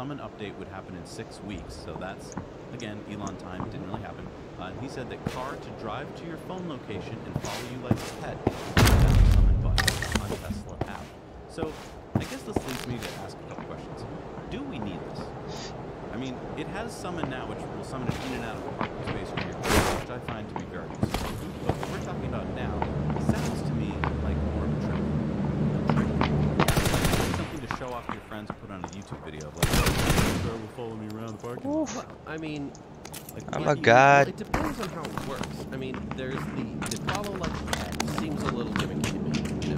summon update would happen in 6 weeks. So that's, again, Elon time. Didn't really happen. He said that car to drive to your phone location and follow you like a pet. That's the summon button on Tesla app. So I guess this leads me to ask a couple questions. Do we need this? I mean, it has summon now, which will summon it in and out of a parking space for your car, which I find to be very useful. But what we're talking about now sounds to me like more of a trick. Like something to show off to your friends and put on a YouTube video of like, oh, car will follow me around the parking lot. Well, I mean, like, Oh my god. it depends on how it works. I mean, there's the follow like pet seems a little gimmicky to me, you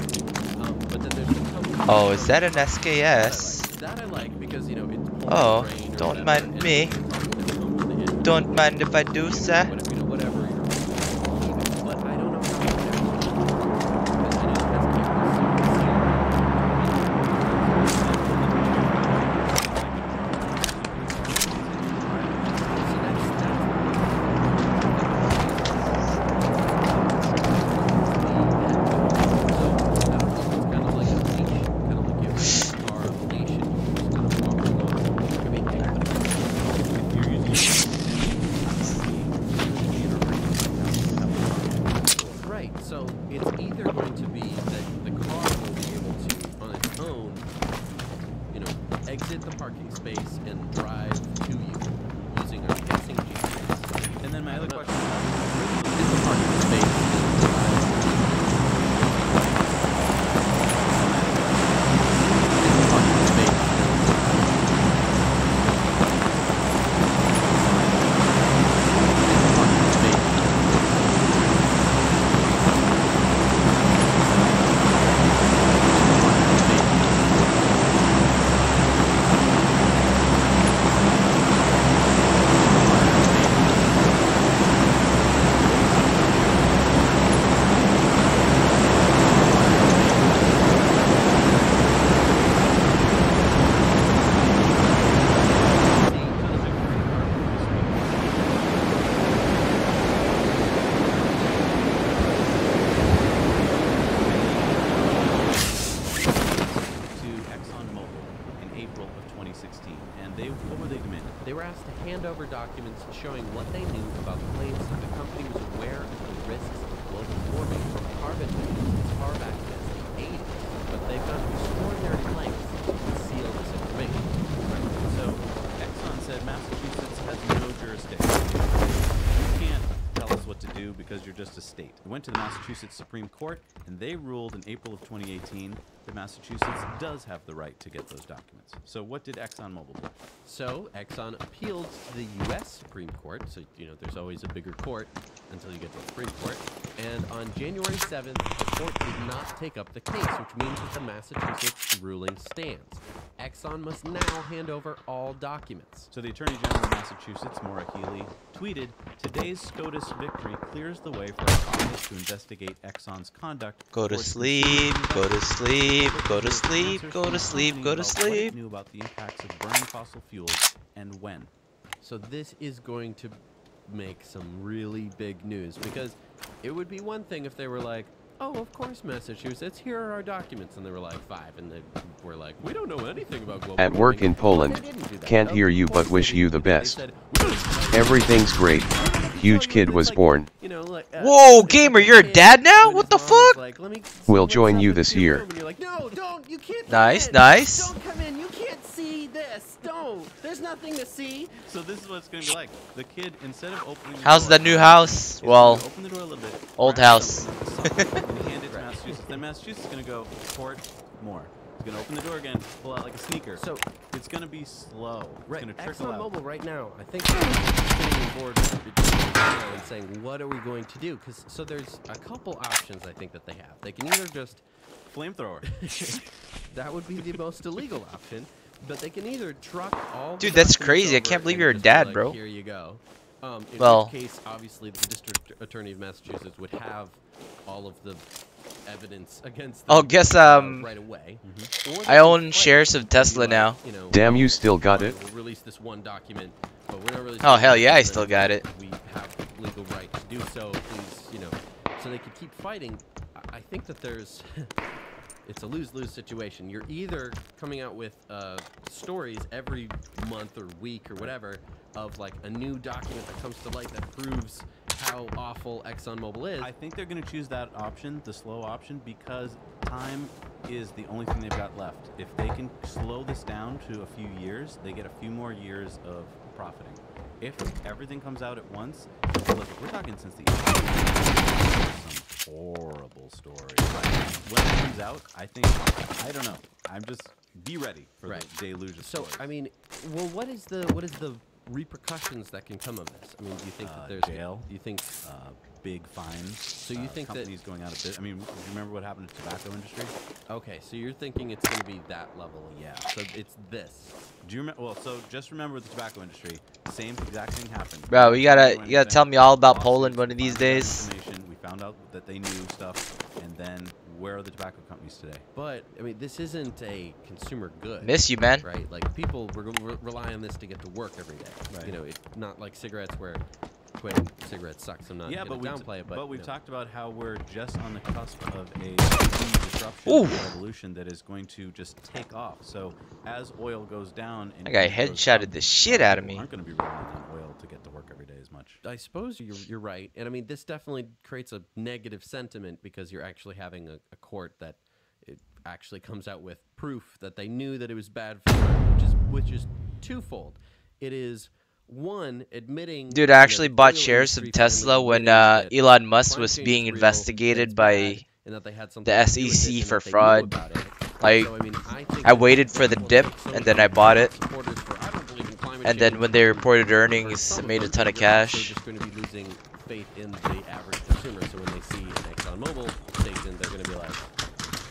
know. But then there's the Oh, is that an SKS? that I like because you know it's Oh, don't mind me. Don't mind if I do, sir. Whatever. But I don't know So it's either going to be that the car will be able to, on its own, you know, exit the parking space and drive to you using our guessing GPS. And then my other question Is the parking space They were asked to hand over documents showing what they knew about claims that the company was aware of the risks of global warming from carbon emissions as far back as the 80s, but they found extraordinary lengths to conceal this information. So, Exxon said Massachusetts has no jurisdiction. You can't tell us what to do because you're just a state. We went to the Massachusetts Supreme Court, and they ruled in April of 2018 that Massachusetts does have the right to get those documents. So what did ExxonMobil do? So Exxon appealed to the U.S. Supreme Court. So, you know, there's always a bigger court until you get to the Supreme Court. And on January 7th, the court did not take up the case, which means that the Massachusetts ruling stands. Exxon must now hand over all documents. So the Attorney General of Massachusetts, Maura Healey, tweeted, "Today's SCOTUS victory clears the way for our office to investigate Exxon's conduct." Go to sleep, go to sleep, go to sleep, go to sleep, go to sleep. Knew about the impacts of burning fossil fuels and when. So this is going to make some really big news, because it would be one thing if they were like, oh, of course, Massachusetts, here are our documents, and they were like 5, and they were like, we don't know anything about global At work in Poland, can't hear you but wish you the best. Everything's great. Huge kid was born. Whoa, gamer, you're a dad now? What the fuck? We'll join you this year. No, don't, you can't. Nice, nice. Don't come in, you can't see this. Don't. There's nothing to see. So this is what it's going to be like. The kid, instead of opening the How's door, the new house? is Well, gonna open the door a little bit, old grab house. something, and hand it to Massachusetts. Then Massachusetts is going to go, court, more. It's going to open the door again, pull out like a sneaker. So it's going to be slow. It's right, going to trickle out. ExxonMobil right now, I think they're getting on board and saying, what are we going to do? Because so there's a couple options I think that they have. They can either just Flamethrower. that would be the most illegal option, but they can either truck all. Dude, the that's documents crazy. I over can't believe and you're a just be dad, like, bro. Here you go. In Well- which case, obviously, the district attorney of Massachusetts would have all of the evidence against them Oh, guess, right away. Or they I can own fight shares of and be Tesla like, now. you know, Damn, you still got fine, it? We'll release this one document, but we're not releasing Oh, this hell one yeah, I document. still got it. We have legal right to do so. Please, you know, so they could keep fighting. I think that there's it's a lose-lose situation. You're either coming out with stories every month or week or whatever of like a new document that comes to light that proves how awful ExxonMobil is. I think they're going to choose that option, the slow option, because time is the only thing they've got left. If they can slow this down to a few years, they get a few more years of profiting. If everything comes out at once, look, we're talking since the some horrible stories. When it comes out, I don't know. I'm just be ready for the deluge of stories. So I mean, well, what is the repercussions that can come of this? I mean, do you think that there's jail? Do you think big fines? So you think companies going out of business? I mean, do you remember what happened to the tobacco industry? Okay, so you're thinking it's going to be that level? Yeah. So it's this. Do you remember? Well, so just remember with the tobacco industry, same exact thing happened. Bro, you gotta tell me all about Poland one of these days. We found out that they knew stuff, and then where are the tobacco companies today? But I mean, this isn't a consumer good. Miss you, man. Right? Like people rely on this to get to work every day. Right. You know, it's not like cigarettes where quitting cigarettes sucks. I'm not Yeah, going to downplay it, but we've you know. talked about how we're just on the cusp of a huge disruption revolution that is going to just take off. So as oil goes down, and That guy headshotted the shit out of me. Aren't going to be relying on oil to get to work every day as much. I suppose you're right, and I mean this definitely creates a negative sentiment because you're actually having a court that it actually comes out with proof that they knew that it was bad for them, which is twofold. It is one, admitting. Dude, I actually bought shares of Tesla when Elon Musk was being investigated by the SEC for fraud. Like, I waited for the dip and then I bought it. And then when they reported earnings, it made a ton of cash. They're just going to be losing faith in the average consumer. So when they see an ExxonMobil station, they're going to be like,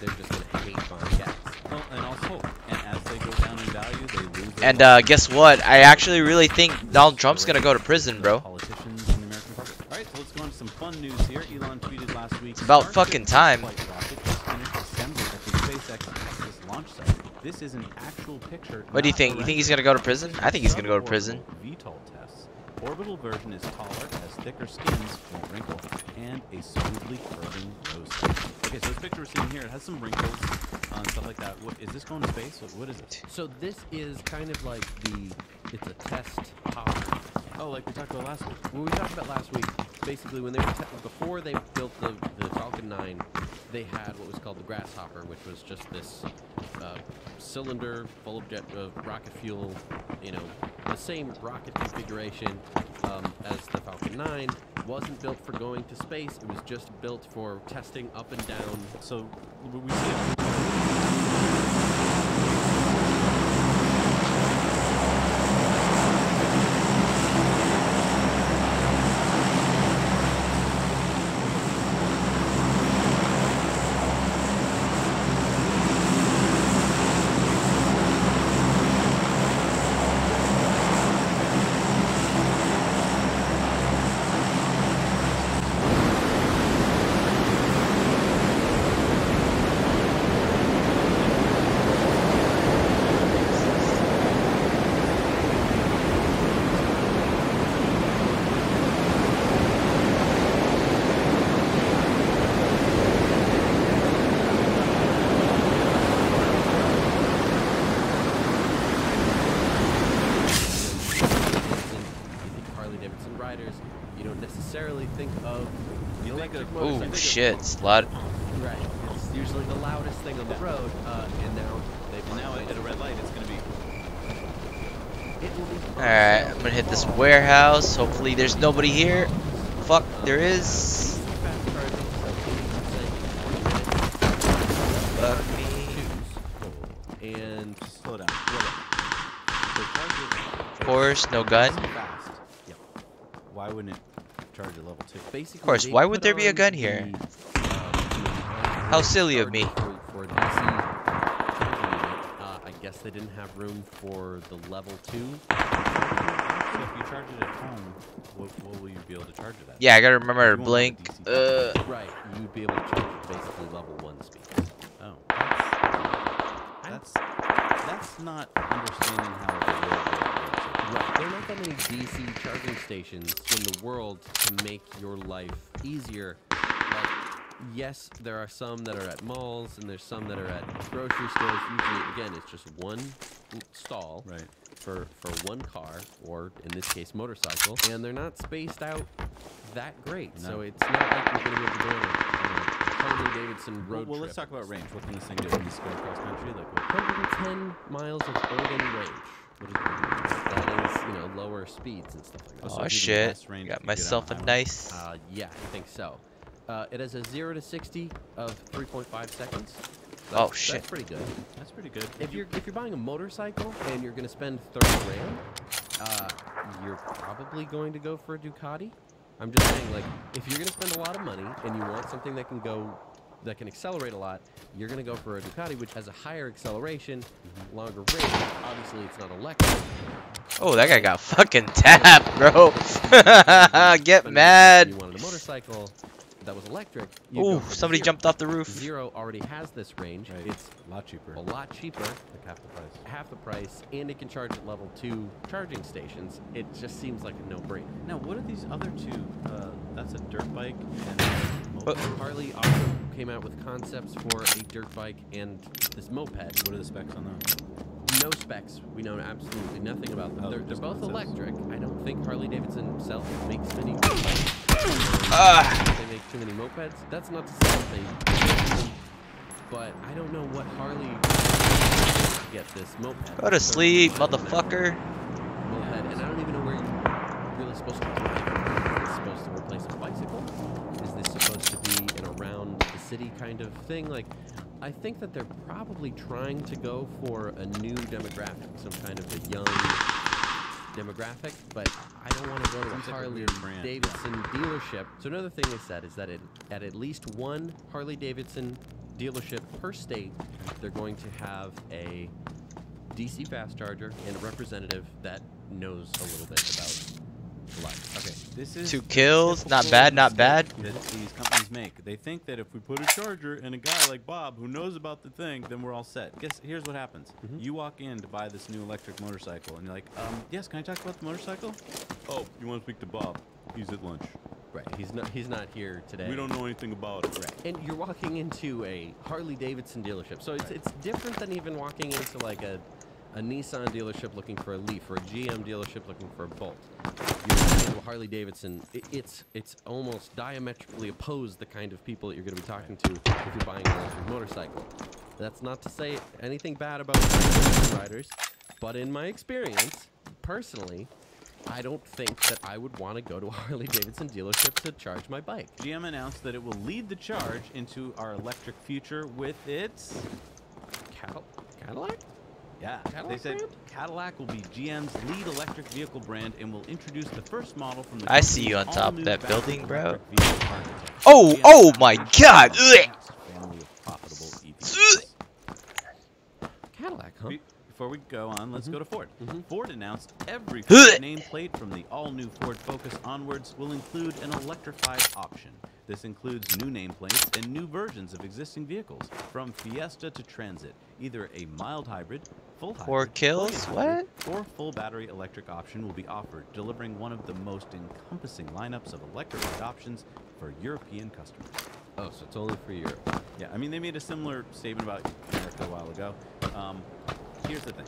they're just going to hate buying gas. Well, and also, and as they go down in value, they lose. And guess what? I actually really think Donald Trump's gonna go to prison, bro. Politicians in the American public. All right, so let's go into some fun news here. Elon tweeted last week. It's about fucking time. Rocket just finished assembly at the SpaceX Texas launch site. This is an actual picture. What do you think? You think he's gonna go to prison? I think he's gonna go to prison. VTOL tests. Orbital version is taller, has thicker skins, won't wrinkle, and a smoothly curving nose. Okay, so this picture we're seeing here, it has some wrinkles and stuff like that. What, is this going to space? What is it? So this is kind of like it's a test hopper. Oh, like we talked about last week. What we talked about last week, basically when they were before they built the Falcon 9, they had what was called the Grasshopper, which was just this cylinder full of rocket fuel, you know, the same rocket configuration as the Falcon 9. Wasn't built for going to space. It was just built for testing up and down. So we see it. Oh shit, it's a lot. Right. It's usually the loudest thing on the road, and now at a red light, it's going to be. Alright, I'm gonna hit this warehouse. Hopefully there's nobody here. Fuck, there is. Fuck me. And slow down. Of course, no gun. Yep. Why wouldn't it charge at level 2? Basically, of course, why would there be a gun here? How silly of me. For DC I guess they didn't have room for the level 2. So if you charge it at home, what will you be able to charge it at? Yeah, I gotta remember to blink. Right, you'd be able to charge it basically level 1 speed. Oh, that's not understanding how the world works. Right, there are not that many DC charging stations in the world to make your life easier. Like, yes, there are some that are at malls, and there's some that are at grocery stores. Usually, again, it's just one stall for one car, or in this case, motorcycle, and they're not spaced out that great. No. So it's not like you're going to be able to go on a Harley-Davidson road Well, trip. let's talk about range. What can this thing do? Can this go across country? Like what? 110 miles of urban range. What is that? That is, you know, lower speeds and stuff like that. Oh, shit. Got myself a nice... Yeah, I think so. It has a 0 to 60 of 3.5 seconds. Oh shit. That's pretty good. That's pretty good. If you're buying a motorcycle and you're going to spend 30 grand, you're probably going to go for a Ducati. I'm just saying, like, if you're going to spend a lot of money and you want something that can accelerate a lot, you're going to go for a Ducati, which has a higher acceleration, longer range. Obviously, it's not electric. Oh, that guy got fucking tapped, bro. Get mad. If you wanted a motorcycle that was electric. Oh, somebody jumped off the roof. Zero already has this range. Right. It's a lot cheaper. Like half the price. Half the price, and it can charge at level 2 charging stations. It just seems like a no-brainer. Now, what are these other two? That's a dirt bike and a moped. Harley also came out with concepts for a dirt bike and this moped. What are the specs on those? No specs. We know absolutely nothing about them. They're both electric. I don't think Harley-Davidson itself makes many mopeds. They make too many mopeds. That's not to say that they, but I don't know what Harley get this moped. Go to sleep, motherfucker. Moped, and I don't even know where you're really supposed to put it. Is this supposed to replace a bicycle? Is this supposed to be an around the city kind of thing? Like, I think that they're probably trying to go for a new demographic, some kind of a young demographic, but I don't want to go to a Harley-Davidson dealership. So another thing they said is that at least one Harley-Davidson dealership per state, they're going to have a DC fast charger and a representative that knows a little bit about life. Okay, this is 2 kills, not bad, not bad. That these companies make. They think that if we put a charger in a guy like Bob who knows about the thing, then we're all set. Here's what happens. You walk in to buy this new electric motorcycle, and you're like, yes, can I talk about the motorcycle? Oh, you want to speak to Bob? He's at lunch. Right, he's not here today. We don't know anything about it. Right, and you're walking into a Harley-Davidson dealership, so it's different than even walking into like a Nissan dealership looking for a Leaf or a GM dealership looking for a Bolt. You're walking into a Harley-Davidson. It's almost diametrically opposed the kind of people that you're going to be talking to if you're buying an electric motorcycle. That's not to say anything bad about riders, but in my experience, personally, I don't think that I would want to go to a Harley-Davidson dealership to charge my bike. GM announced that it will lead the charge into our electric future with its Cadillac? Yeah, they said Cadillac will be GM's lead electric vehicle brand and will introduce the first model from the I see you on top of that building, bro. Oh, oh my god! Cadillac, huh? Before we go on, let's go to Ford. Ford announced every Ford nameplate from the all-new Ford Focus onwards will include an electrified option. This includes new nameplates and new versions of existing vehicles, from Fiesta to Transit, either a mild hybrid, full hybrid, 4 kills? What? Or full battery electric option will be offered, delivering one of the most encompassing lineups of electrified options for European customers. Oh, so it's only for Europe. Yeah, I mean, they made a similar statement about America a while ago. Here's the thing.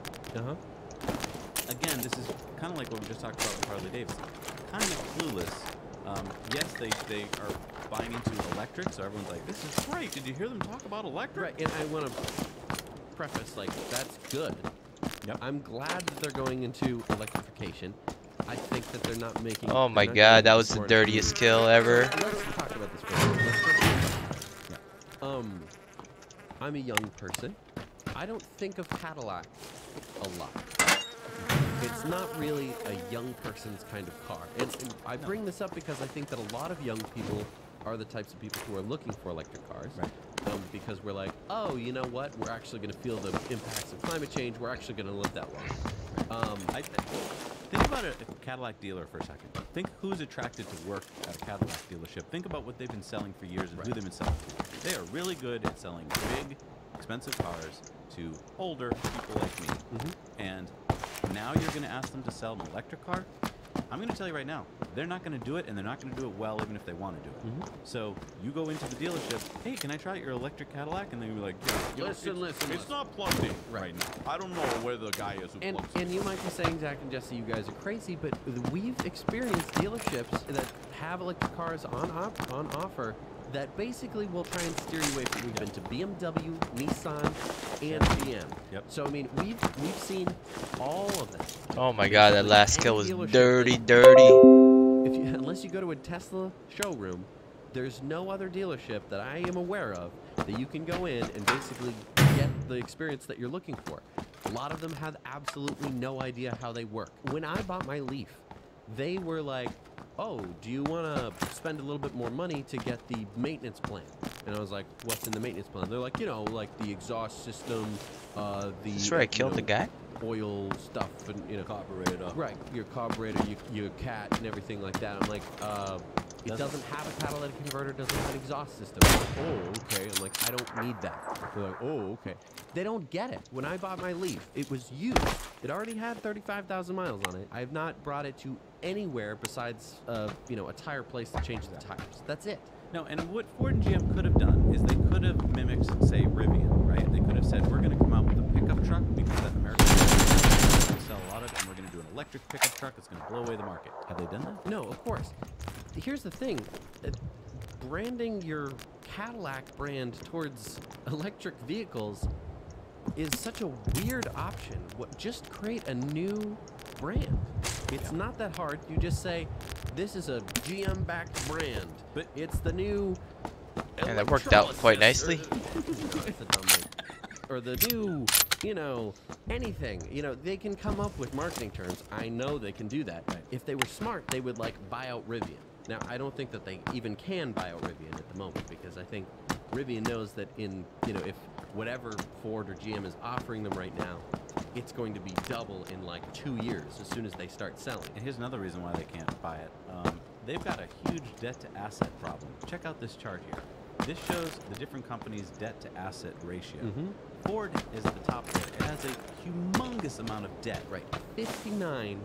Again, this is kind of like what we just talked about with Harley-Davidson. Kind of clueless. Yes, they are buying into electric, so everyone's like, this is great. Did you hear them talk about electric? Right, and I want to preface, like, that's good. Yep. I'm glad that they're going into electrification. I think that they're not making... Oh my god, that was the dirtiest kill ever. Let's talk about this for a minute. I'm a young person. I don't think of Cadillac a lot. It's not really a young person's kind of car. And I bring this up because I think that a lot of young people are the types of people who are looking for electric cars. Right. Because we're like, oh, you know what? We're actually going to feel the impacts of climate change. We're actually going to live that long. Think about a Cadillac dealer for a second. Think who's attracted to work at a Cadillac dealership. Think about what they've been selling for years and who they've been selling to. They are really good at selling big, expensive cars to older people like me. And now you're going to ask them to sell an electric car? I'm going to tell you right now, they're not going to do it, and they're not going to do it well, even if they want to do it. So you go into the dealership, hey, can I try your electric Cadillac? And they're going to be like, yeah, listen. It's not plugged in right now. I don't know where the guy is who plugs And you might be saying, Zach and Jesse, you guys are crazy, but we've experienced dealerships that have electric cars on offer that basically will try and steer you away from. We've been to BMW, Nissan, and GM. Yep. So I mean, we've seen all of them. Oh my God, that last kill was Dealership dirty, that- dirty. Unless you go to a Tesla showroom, there's no other dealership that I am aware of that you can go in and basically get the experience that you're looking for. A lot of them have absolutely no idea how they work. When I bought my Leaf, they were like, oh, do you want to spend a little bit more money to get the maintenance plan? And I was like, what's in the maintenance plan? They're like, you know, like the exhaust system, That's where I killed the guy? oil stuff, and, you know, carburetor. right, your carburetor, your cat, and everything like that. I'm like, it doesn't have a catalytic converter, doesn't have an exhaust system. I'm like, oh, okay. I'm like, I don't need that. They're like, oh, okay. They don't get it. When I bought my Leaf, it was used. It already had 35,000 miles on it. I have not brought it to anywhere besides, you know, a tire place to change the tires. That's it. No, and what Ford and GM could have done is they could have mimicked, say, Rivian, right? They could have said, we're going to come out with a pickup truck because that American we sell a lot of it, and we're going to do an electric pickup truck that's going to blow away the market. Have they done that? No, of course. Here's the thing. Branding your Cadillac brand towards electric vehicles is such a weird option. Just create a new brand. It's not that hard. You just say, this is a GM-backed brand, but it's the new... And that worked out quite nicely. Or the new, you know, anything. You know, they can come up with marketing terms. I know they can do that. If they were smart, they would, like, buy out Rivian. Now, I don't think that they even can buy out Rivian at the moment, because I think Rivian knows that in, you know, if whatever Ford or GM is offering them right now, it's going to be double in like 2 years as soon as they start selling. And here's another reason why they can't buy it. They've got a huge debt-to-asset problem. Check out this chart here. This shows the different companies' debt-to-asset ratio. Ford is at the top there. It has a humongous amount of debt. Right, 59%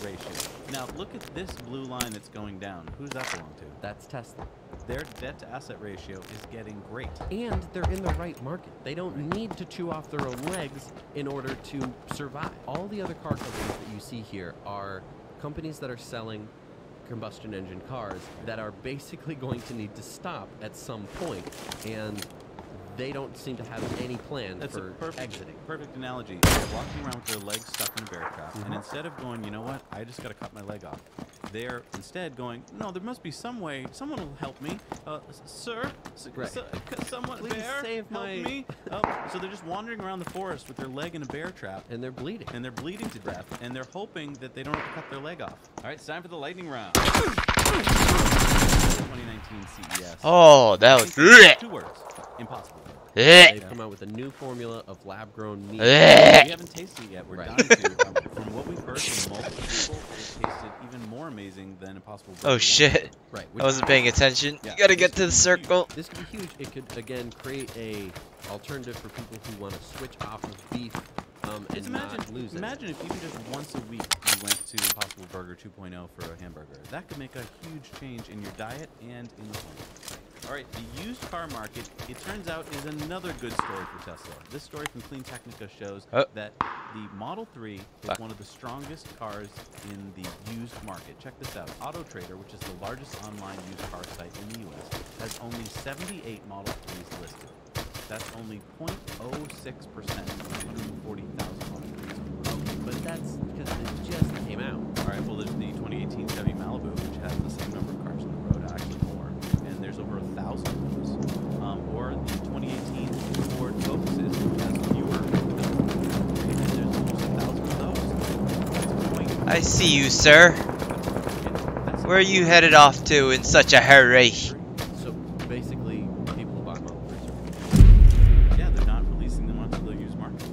ratio. Now, look at this blue line that's going down. Who does that belong to? That's Tesla. Their debt-to-asset ratio is getting great. And they're in the right market. They don't need to chew off their own legs in order to survive. All the other car companies that you see here are companies that are selling combustion engine cars that are basically going to need to stop at some point, and they don't seem to have any plan for exiting. Perfect analogy. They're walking around with their legs stuck in a bear trap, and instead of going, you know what, I just got to cut my leg off, they're instead going, no, there must be some way, someone will help me. Sir, someone, Please bear, save help my... me. So they're just wandering around the forest with their leg in a bear trap. And they're bleeding. And they're bleeding to death, and they're hoping that they don't have to cut their leg off. All right, it's time for the lightning round. 2019 CES. Oh, that was... 2 words. Impossible. They've come out with a new formula of lab-grown meat. We haven't tasted it yet. We're dying to. From what we've heard from multiple people, it tasted even more amazing than Impossible Burger. Oh shit. Right. I wasn't paying attention. You gotta get to the circle. This could be huge. It could, again, create a alternative for people who want to switch off of beef and not lose it. Imagine if even just once a week you went to Impossible Burger 2.0 for a hamburger. That could make a huge change in your diet and in the home. All right, the used car market, it turns out, is another good story for Tesla. This story from Clean Technica shows that the Model 3 is one of the strongest cars in the used market. Check this out. Auto Trader, which is the largest online used car site in the U.S., has only 78 Model 3s listed. That's only 0.06% of 140,000 Model 3s. Okay, but that's because it just came out. All right, well, there's the 2018 Chevy Malibu, which has the same number of cars on the road, actually more. And there's over 1,000 of those. Or the 2018 Ford Focuses, which has fewer. And there's almost 1,000 of those. I see you, sir. Where are you headed off to in such a hurry? So basically, people who buy Model 3s are... Yeah, they're not releasing them onto the used market.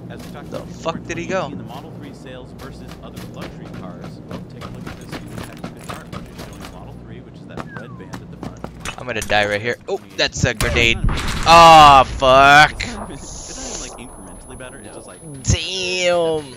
As we talked about before, fuck did he go? The Model 3 sales versus other luxury cars. Oh, take a look at this Technica chart, which is showing Model 3, which is that red band at the front. I'm gonna die right here. Oh, that's a grenade. Oh, fuck. It's not even like incrementally better. It's just like damn.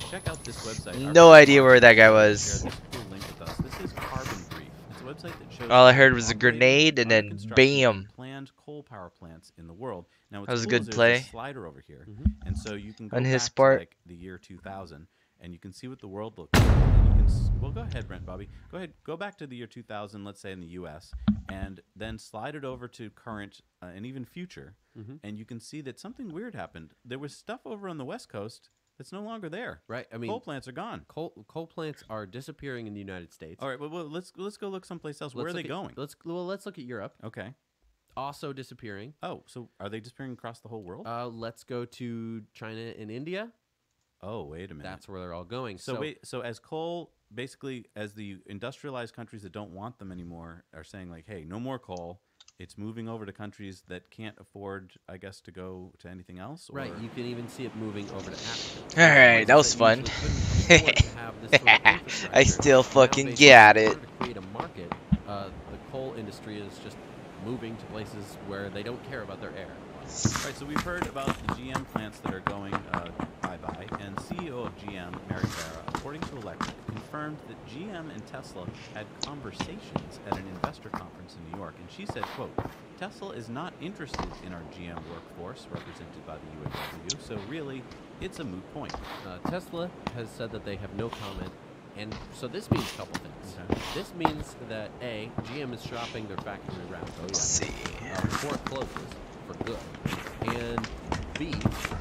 check out this website. No idea where that guy was. Share this cool link with us. This is Carbon Brief. It's a website that shows All I heard was a operating, grenade and under then construction, bam. and planned coal power plants in the world. Now, what's That was a cool good is there's play. a slider over here, and so you can go On his back part. to like the year 2000, and you can see what the world looks like. And you can well, go ahead, Brent, Bobby. Go ahead. Go back to the year 2000, let's say in the U.S., and then slide it over to current and even future, and you can see that something weird happened. There was stuff over on the West Coast that's no longer there. Right. I mean, coal plants are gone. Coal plants are disappearing in the United States. All right, well, let's go look someplace else. Where are they going? Let's look at Europe. Okay. Also disappearing. Oh, so are they disappearing across the whole world? Let's go to China and India. Oh, wait a minute. That's where they're all going. So wait, so as coal, basically, as the industrialized countries that don't want them anymore are saying like, hey, no more coal. It's moving over to countries that can't afford, I guess, to go to anything else. Or... Right. You can even see it moving over to Africa. All right, that was fun. I still fucking get it. To create a market, the coal industry is just moving to places where they don't care about their air. All right, so we've heard about the GM plants that are going bye-bye, and CEO of GM, Mary Barra, according to Electric, confirmed that GM and Tesla had conversations at an investor conference in New York, and she said, quote, Tesla is not interested in our GM workforce, represented by the UAW, so really, it's a moot point. Tesla has said that they have no comment, and so this means a couple things. Okay. This means that, A, GM is shopping their factory around before it closes for good, and B,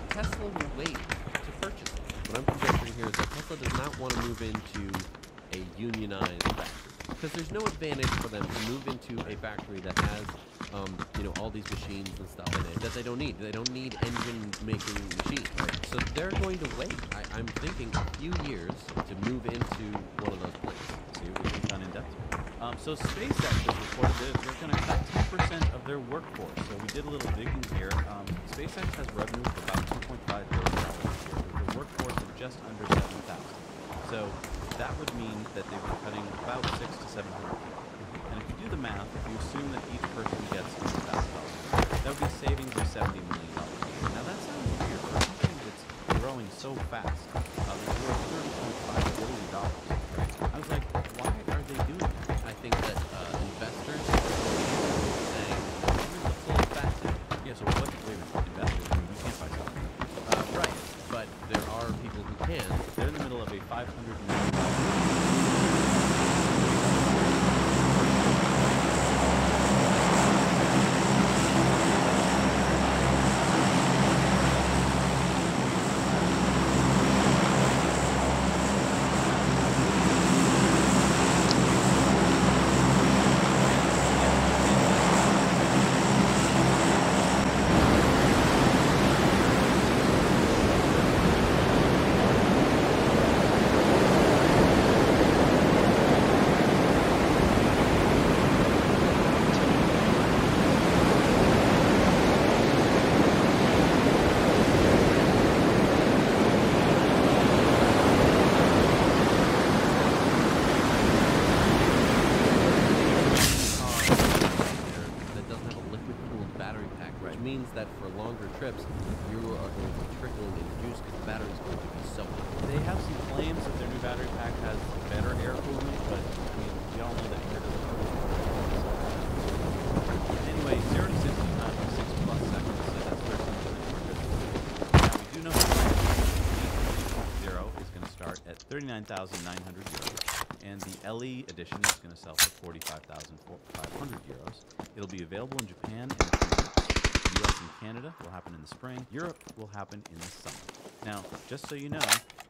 Tesla will wait to purchase it. What I'm projecting here is that Tesla does not want to move into a unionized factory, because there's no advantage for them to move into a factory that has all these machines and stuff in it that they don't need. They don't need engine-making machines, right? So they're going to wait. I'm thinking a few years to move into one of those places. See what we've done in depth. So SpaceX has reported that they're going to cut 10% of their workforce. So we did a little digging here. SpaceX has revenue of about $2.5 billion a year with a workforce of just under 7,000. So that would mean that they were cutting about 600 to 700 people. And if you do the math, if you assume that each person gets $100,000, that would be savings of $70 million. Now that sounds weird for a company that's growing so fast. It's worth $30.5 billion. Right? I was like, why are they doing that? I think that investors are saying, let's hold fast. Yeah, so what? Wait a minute, investors? I mean, we can't buy something. Right, but there are people who can. They're in the middle of a $500 million. Means that for longer trips, you are going to be trickling in juice because the battery is going to be so hot. They have some claims that their new battery pack has better air cooling, but I mean, we all know that air doesn't cool. Anyway, 0 to 60 times in 6 plus seconds, so that's 13 minutes. Now, we do know that 3.0 is going to start at 39,900 euros, and the LE edition is going to sell for 45,500 euros. It'll be available in Japan and US and Canada will happen in the spring. Europe will happen in the summer. Now, just so you know,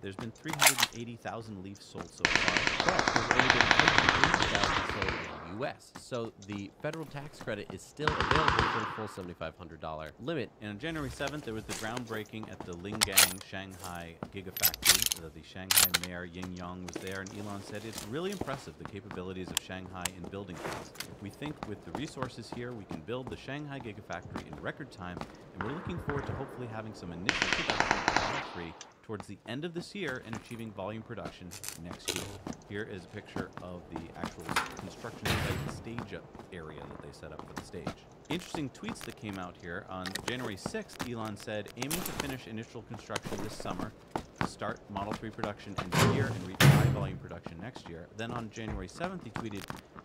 there's been 380,000 Leafs sold so far, but there's only been 180,000 sold in the U.S. So the federal tax credit is still available for the full $7,500 limit. And on January 7th, there was the groundbreaking at the Lingang Shanghai Gigafactory. The Shanghai mayor Ying Yang was there, and Elon said it's really impressive, the capabilities of Shanghai in building things. We think with the resources here, we can build the Shanghai Gigafactory in record time, and we're looking forward to hopefully having some initial production of Model 3 towards the end of this year and achieving volume production next year. Here is a picture of the actual construction site stage area that they set up for the stage. Interesting tweets that came out here. On January 6th, Elon said, aiming to finish initial construction this summer, to start Model 3 production end of year and reach high volume production next year. Then on January 7th, he tweeted,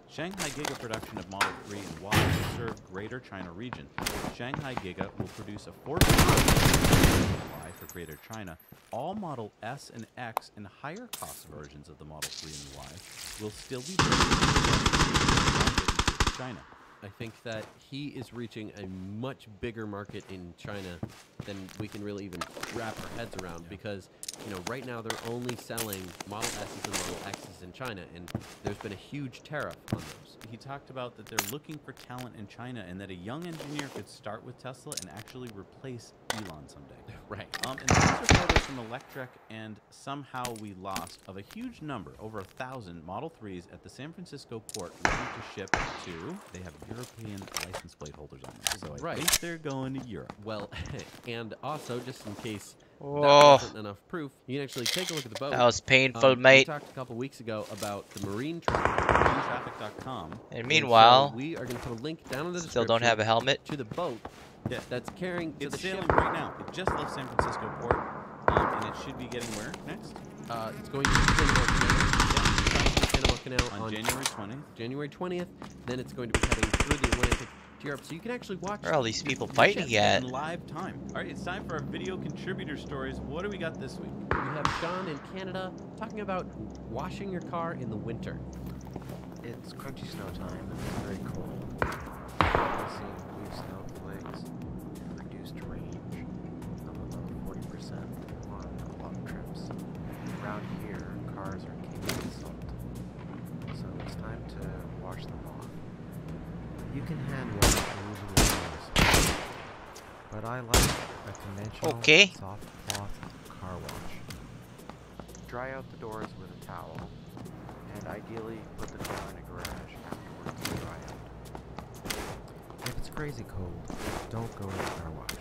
Shanghai Giga production of Model 3 and Y will serve Greater China region. Shanghai Giga will produce a 4 Y for Greater China. All Model S and X and higher cost versions of the Model 3 and Y will still be produced in China. I think that he is reaching a much bigger market in China than we can really even wrap our heads around, because, you know, right now they're only selling Model S's and Model X's in China, and there's been a huge tariff on those. He talked about that they're looking for talent in China and that a young engineer could start with Tesla and actually replace Elon someday. Right. And these are photos from Electrek and Somehow We Lost of a huge number, over 1,000 Model 3s at the San Francisco port ready to ship to. They have European license plate holders on them, so I think they're going to Europe. Well, and also, just in case that Oh, wasn't enough proof, you can actually take a look at the boat. that was painful, We mate. talked a couple weeks ago about the marine traffic. MarineTraffic.com. And meanwhile, so we are going to put a link down in the still description don't have a helmet. to the boat that's carrying to It's the sailing ship. right now. It just left San Francisco port, and it should be getting where next? It's going to the Panama Canal On January 20th. January 20th. Then it's going to be heading through the Atlantic to Europe, so you can actually watch. Where are all these people the fighting ship. at? In live time. All right, it's time for our video contributor stories. What do we got this week? We have Sean in Canada talking about washing your car in the winter. It's crunchy snow time and it's very cold. I've seen blue snowflakes and reduced range of about 40% on long trips. Around here, cars are caked in salt, so it's time to wash them off. You can hand wash removable layers, but I like a conventional soft cloth car wash. Dry out the doors with a towel, and ideally put the car in a garage afterwards to dry out. If it's crazy cold, don't go to the car wash.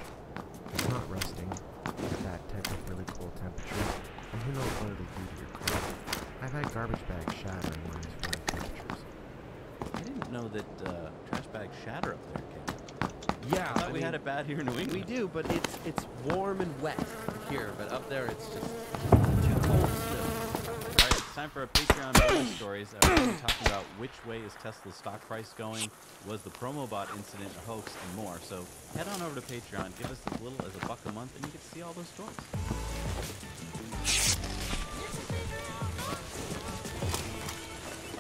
It's not rusting at that type of really cold temperature, and who knows what it'll do to your car. I've had garbage bags shatter in -40 temperatures. I didn't know that trash bags shatter up there, Kate. Yeah, I thought we had it bad here in New England. We do, but it's warm and wet here, but up there it's just too cold to snow. All right, it's time for our Patreon bonus stories. We're going to be talking about which way is Tesla's stock price going, was the promo bot incident a hoax, and more. So head on over to Patreon, give us as little as $1 a month, and you get to see all those stories.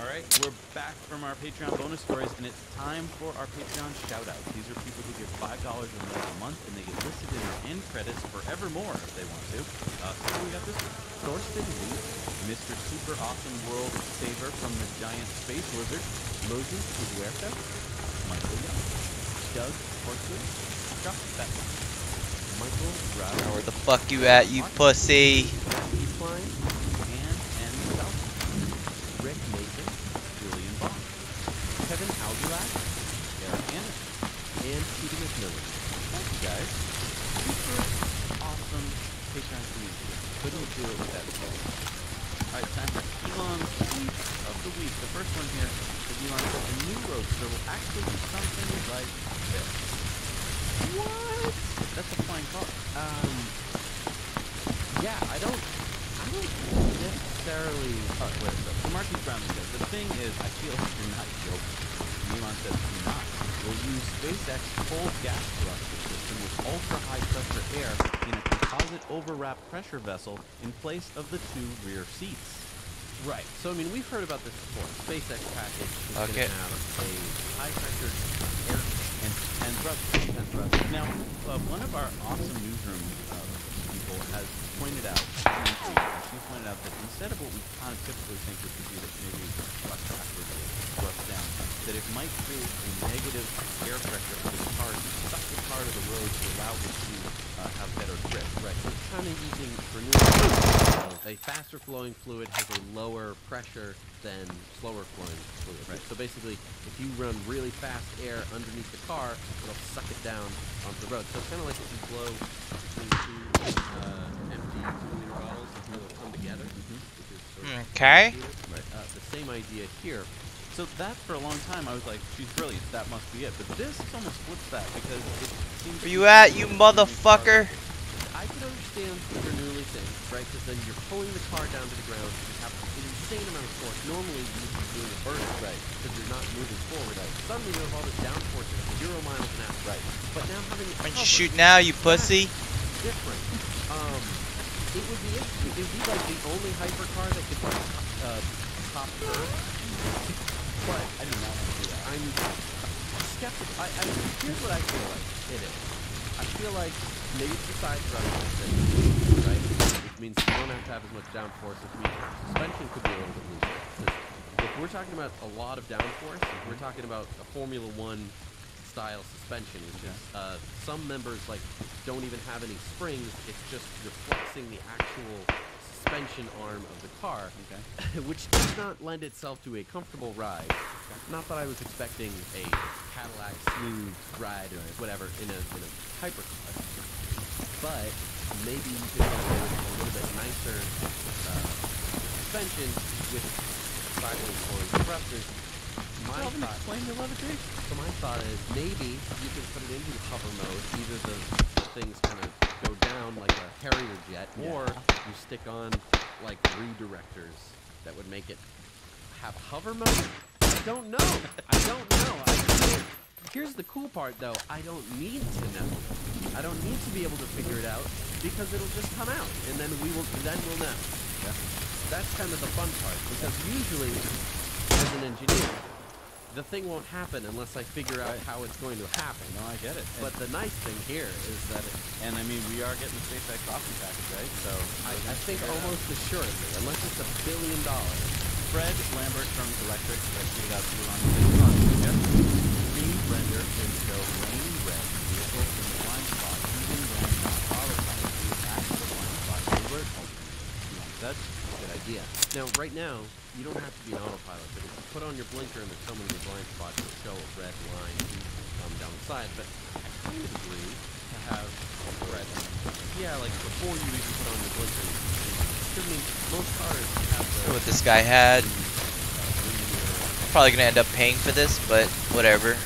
All right, we're back from our Patreon bonus stories, and it's time for our Patreon shout-outs. These are people who give $5 or more a month, and they get listed in our end credits forevermore if they want to. So who we got this week? Thorsten Lee, Mr. Super Awesome World Saver from the Giant Space Lizard, Moses Huerta, Michael Young, Doug Horsley, Chuck Beckman, Michael Rouse, Now where the fuck you at, you pussy? Matthew Klein, and N. South, Rick Mason, Julian Bond, Kevin Aldurak, Eric Anderson, and Peter McMillan. thank you guys. Super awesome Patreon community. Couldn't do it without you. Alright, time for Elon's tweet of the week. The first one here is Elon said the new roadster will actually be something like this. What? That's a flying car. Yeah, I don't necessarily. Alright, wait, so Marcus Brown says, the thing is, I feel like you're not joking. And Elon says, I'm not. We'll use SpaceX cold gas thruster system with ultra-high pressure air in a composite overwrap pressure vessel in place of the 2 rear seats. Right. So I mean, we've heard about this before. SpaceX package is Okay. going to have a high-pressure air And thrust. Now, one of our awesome newsroom people has pointed out, she pointed out that instead of what we kind of typically think, which would be that maybe thrust backwards or thrust down, that it might create a negative air pressure under the car to suck the car to the road to allow it to have better grip. Right. So it's kind of using renewable. A faster flowing fluid has a lower pressure than slower flowing fluid. Right. So basically, if you run really fast air underneath the car, it'll suck it down onto the road. So it's kind of like if you blow between 2 empty 2-liter bottles, they'll come together. Which is sort of Okay. right. The same idea here. So that, for a long time, I was like, she's brilliant, that must be it. But this almost flips that, because it seems... Where you at, you motherfucker? I can understand the Bernoulli interesting, right? Because then you're pulling the car down to the ground. You have an insane amount of torque. Normally, you'd be doing a burst, right? Because you're not moving forward. Right. Suddenly, you have all this downforce at 0 miles an hour. Right. But now having it Why don't you covered, shoot now, you pussy? different. It would be interesting. It would be like the only hypercar that could top curve. But I do not want to do that. I'm skeptical. Here's what I feel like it is. I feel like maybe it's the size reference thing, right? Which means you don't have to have as much downforce, which means suspension could be a little bit looser. If we're talking about a lot of downforce, we're talking about a Formula One style suspension, which is some members like don't even have any springs. It's just you're flexing the actual suspension arm of the car, which does not lend itself to a comfortable ride. Not that I was expecting a Cadillac smooth ride or whatever in a hypercar, but maybe you could have a little bit nicer suspension with sideways flowing compressors. So my thought is maybe you can put it into hover mode. Either the things kind of go down like a Harrier jet, or you stick on like redirectors that would make it have hover mode. I don't know. Here's the cool part, though. I don't need to know. I don't need to be able to figure it out because it'll just come out, and then we'll know. Yeah. That's kind of the fun part, because usually, as an engineer, the thing won't happen unless I figure out how it's going to happen. No, I get it. But the nice thing here is that and I mean, we are getting the SpaceX coffee package, right? So I think almost assuredly, unless it's $1 billion. Fred Lambert from Electric tweeted out to you on Facebook. Green render can show rain red vehicle in the blind spot, even when not autopilot. We attach the blind spot alert alternate. That's a good idea. Now, right now, you don't have to be an autopilot, but if you put on your blinker and there's someone in your blind spot, it'll show a red line down the side. But I kind of agree to have a red line. Yeah, like before you even put on your blinker. I mean, most cars have the... What this guy had. Probably gonna end up paying for this, but whatever.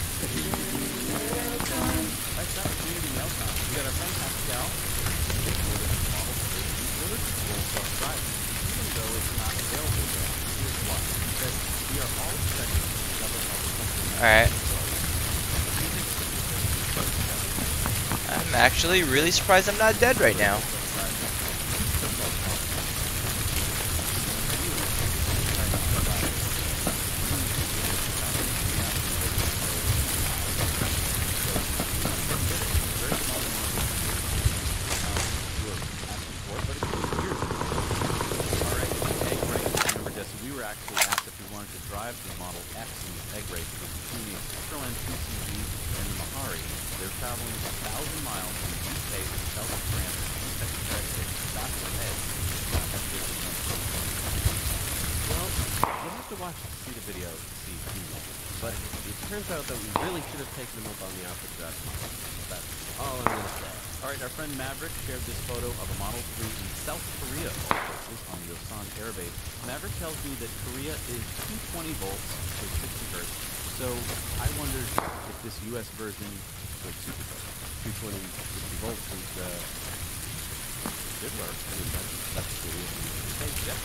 Alright. I'm actually really surprised I'm not dead right now. Turns out that we really should have taken him up on the Alpha Dress model. That's all I'm going to say. Alright, our friend Maverick shared this photo of a Model 3 in South Korea, on the Osan Air Base. Maverick tells me that Korea is 220 volts with 60 hertz. So I wondered if this US version was super close. 220 60 volts is good work. I mean, that's Korea. Yep.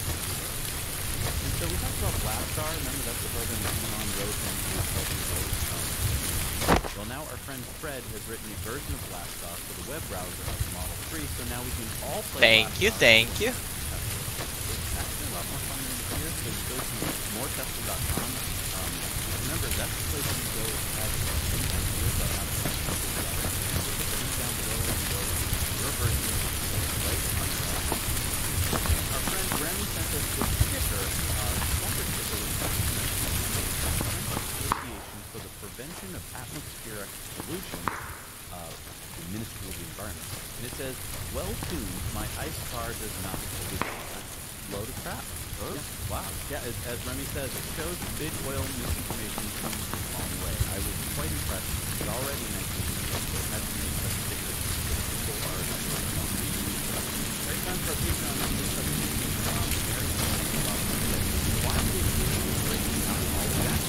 And so we talked about Blastar. Remember, that's the program that went on road from well, now our friend Fred has written a version of Blastar for the web browser of the Model 3, so now we can all play Thank you. It's actually a lot more fun than it appears, so you go to moretesla.com. Remember, that's the place you go as any ideas about how to test the browser. Link down below and go your version of the right on your own. Our friend Remy sent us this sticker, bumper sticker with Association for the Prevention of Atmospheric Pollution, the Ministry of the Environment. And it says, well tuned, my ice car does not pollute. That's a load of crap. Huh? Yeah. Wow. Yeah, as Remy says, it shows big oil misinformation comes a long way. I was quite impressed. It's already 1980, so it hasn't made such a big difference. People are very fun for people on this subject. Why did it break down all that?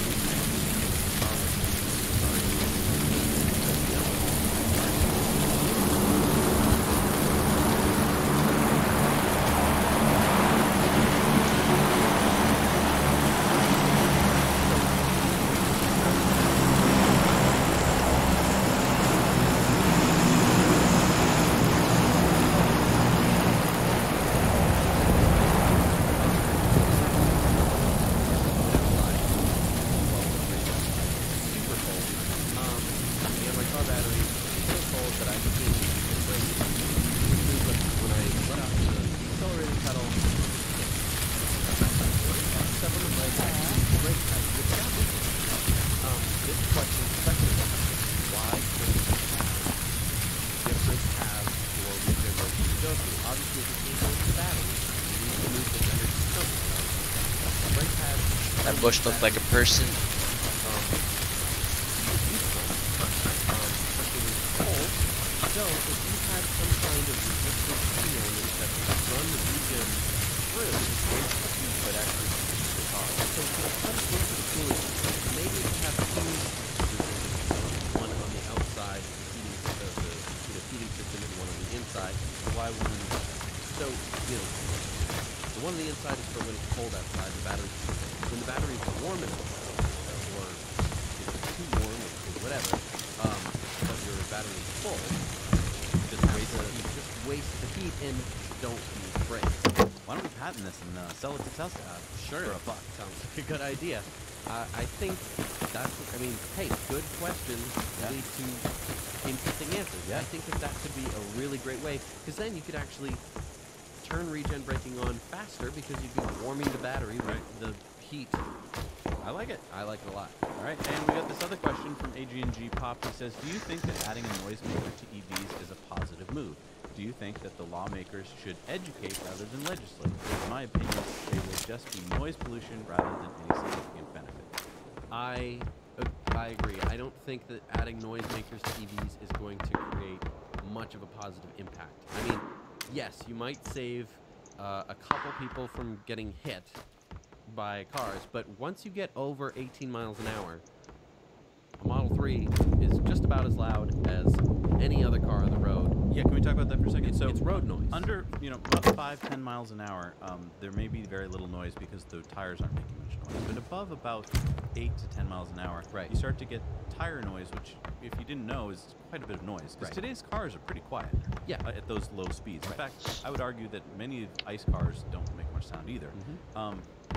That bush looked like a person. So, if you had some kind of resistant heat element that would run the regen through, but actually heat the car. So, if it comes into the cooling system, maybe you have two resistors, one on the outside, the heating system, and one on the inside. So why wouldn't so, the one on the inside is for when it's cold outside, the battery. When the battery is warm enough, or too warm, or whatever, but your battery is full, just waste the heat and don't use brakes. Why don't we patent this and sell it to Tesla? Sure. For $1. Sounds like a good idea. I think that's, hey, good questions lead to interesting answers. Yeah. I think that could be a really great way, because then you could actually turn regen braking on faster because you'd be warming the battery with the heat. I like it. I like it a lot. All right, and we got this other question from Adrian G. Pop. He says, do you think that adding a noisemaker to EVs is a positive move? Do you think that the lawmakers should educate rather than legislate? In my opinion, they will just be noise pollution rather than any significant benefit. I agree. I don't think that adding noisemakers to EVs is going to create much of a positive impact. I mean, yes, you might save a couple people from getting hit by cars, but once you get over 18 miles an hour, a Model 3 is just about as loud as any other car on the road. Yeah, can we talk about that for a second? It's road noise. Under, about 5-10 miles an hour, there may be very little noise because the tires aren't making much noise. But above about 8 to 10 miles an hour, you start to get tire noise, which, if you didn't know, is quite a bit of noise. Because today's cars are pretty quiet at those low speeds. In fact, I would argue that many ICE cars don't make much sound either.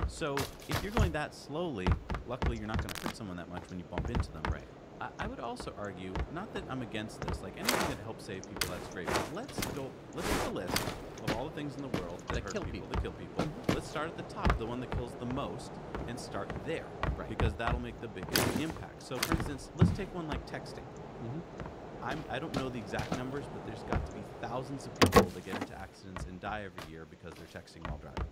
So if you're going that slowly, luckily you're not going to hurt someone that much when you bump into them. I would also argue, not that I'm against this, like anything that helps save people, that's great. But let's make a list of all the things in the world that hurt people, that kill people. Let's start at the top, the one that kills the most, and start there, because that'll make the biggest impact. So, for instance, let's take one like texting. I don't know the exact numbers, but there's got to be thousands of people that get into accidents and die every year because they're texting while driving.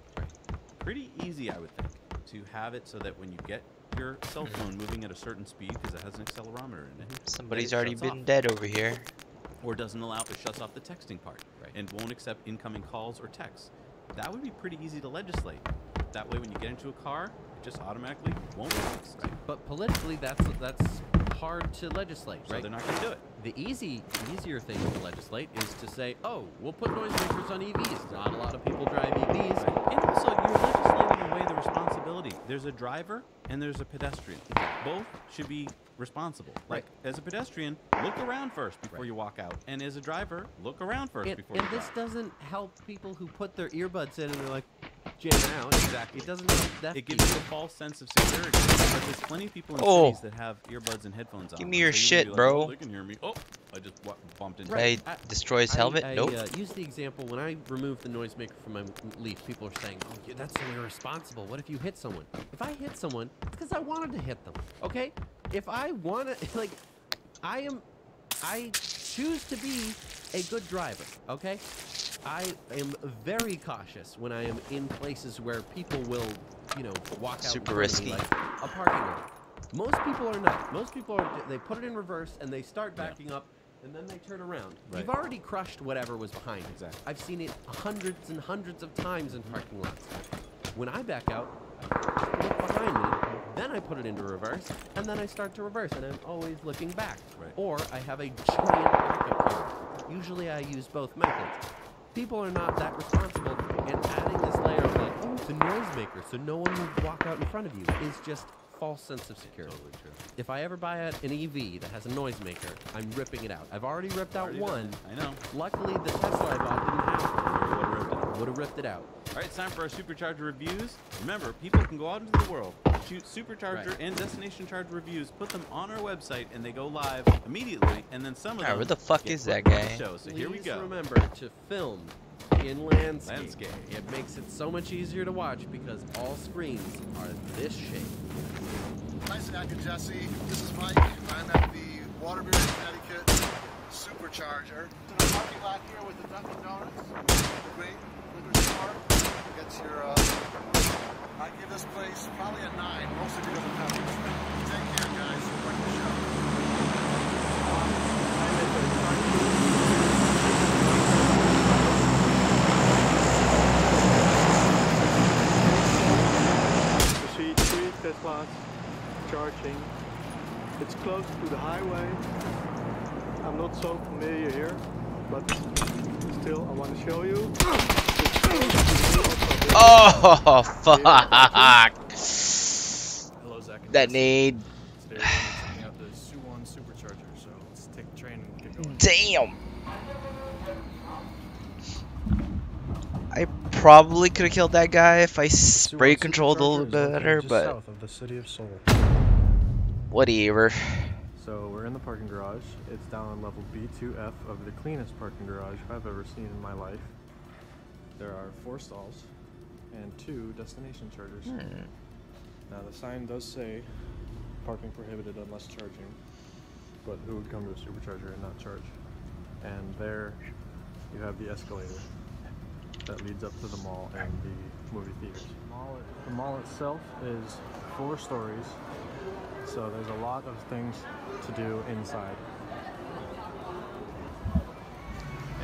Pretty easy, I would think, to have it so that when you get your cell phone moving at a certain speed, because it has an accelerometer in it. Somebody's already been dead over here. Or doesn't allow, it shuts off the texting part, and won't accept incoming calls or texts. That would be pretty easy to legislate. That way, when you get into a car, it just automatically won't text. But politically, that's hard to legislate, so they're not going to do it. The easier thing to legislate is to say, oh, we'll put noisemakers on EVs. Not a lot of people drive EVs. And also, you're legislating away the responsibility. There's a driver and there's a pedestrian. Both should be responsible. Like, as a pedestrian, look around first before you walk out. And as a driver, look around first before you walk out. And this doesn't help people who put their earbuds in and they're like, jamming out. Exactly. It doesn't help that. It gives you a false sense of security. But there's plenty of people in cities that have earbuds and headphones on. Give me your shit, bro. Oh, they can hear me. Oh, I just bumped into it. Destroy his helmet? Nope. I use the example, when I removed the noisemaker from my Leaf, people are saying, oh, that's so irresponsible. What if you hit someone? If I hit someone, it's because I wanted to hit them, okay? If I want to, like, I choose to be a good driver, okay? I am very cautious when I am in places where people will, walk out. Super risky. Like a parking lot. Most people are not. Most people they put it in reverse and they start backing up and then they turn around. You've already crushed whatever was behind. Exactly. I've seen it hundreds and hundreds of times in parking lots. When I back out, I look behind me, then I put it into reverse, and then I start to reverse, and I'm always looking back. Or I have a giant backup camera. Usually I use both methods. People are not that responsible, and adding this layer of like, oh, it's a noisemaker, so no one will walk out in front of you, is just false sense of security. Totally true. If I ever buy an EV that has a noisemaker, I'm ripping it out. I've already ripped out one. I know. Luckily, the Tesla I bought didn't have one. Would have ripped it out. All right, it's time for our supercharger reviews. Remember, people can go out into the world, shoot supercharger and destination charge reviews, put them on our website, and they go live immediately. And then some of them. Where the fuck is that guy? So here we go. Please remember to film in landscape. It makes it so much easier to watch because all screens are this shape. Hi, Zach and Jesse. This is Mike. I'm at the Waterbury, Connecticut Supercharger. In a parking lot here with the Dunkin' Donuts, the great liquor store. Gets your, I give this place probably a 9. class charging. It's close to the highway. I'm not so familiar here, but still I want to show you. Oh, fuck. Hello, Zach. That need. Today we're checking out the Suwon supercharger, so let's take the train and get going. Damn. I probably could have killed that guy if I spray controlled a little bit better, but south of the city of Seoul. whatever. So we're in the parking garage. It's down on level B2F of the cleanest parking garage I've ever seen in my life. There are 4 stalls and 2 destination chargers. Now the sign does say parking prohibited unless charging, but who would come to a supercharger and not charge? And there you have the escalator that leads up to the mall and the movie theaters. The mall itself is 4 stories, so there's a lot of things to do inside.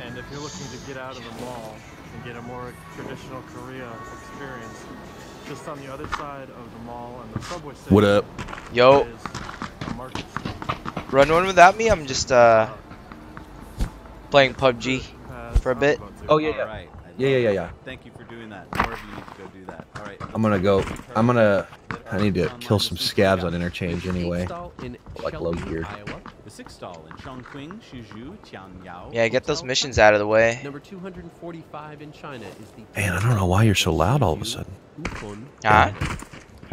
And if you're looking to get out of the mall and get a more traditional Korea experience, just on the other side of the mall and the subway station, What up? Yo, is a market street. run one without me? I'm just playing PUBG for a bit. Oh yeah, yeah. All right. Yeah. Thank you for doing that. More of you need to go do that. All right. I need to kill some scabs on interchange anyway. Like low gear. The 6th stall in Chongqing, Shizhou, Tianyao. Yeah, get those missions out of the way. Number 245 in China is the. Man, I don't know why you're so loud all of a sudden. Huh?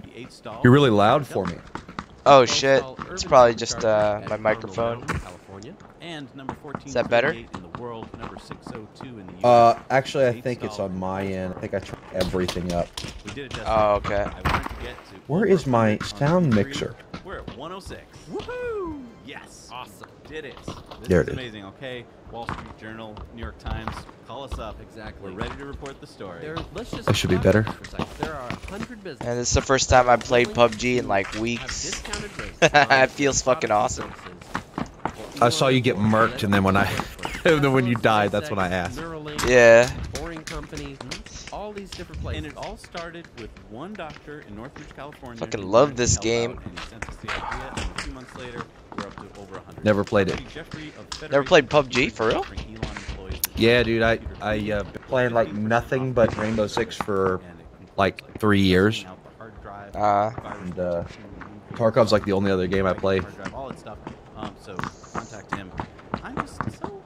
The 8th stall. You're really loud for me. Oh shit, it's probably just my microphone. And number 14. Is that better? In the world, number 602 in the US. Actually, I think it's on my end. I think I turned everything up. We did it just Oh, okay. I wanted to get to Where is my over 100 sound on mixer? We're at 106. Woohoo! Yes. Awesome. Did it. This There is it is. amazing. Okay, Wall Street Journal, New York Times, call us up. Exactly. We're ready to report the story. Let's just I should be talk better. about this for a second. There are 100 businesses. And this is the first time I played PUBG in like weeks. It feels fucking awesome. I saw you get murked, and then when you died, that's when I asked. Yeah. Boring Company, all these different places. And it all started with one doctor in Northridge, California. Fucking who love wanted this to help game. out, and he sent us the idea, and 2 months later, we're up to over 100. Never played it. Never played PUBG, for real? Yeah, dude, I been playing like nothing but Rainbow Six for like 3 years. And Tarkov's like the only other game I play. All that stuff. So contact him. I'm just so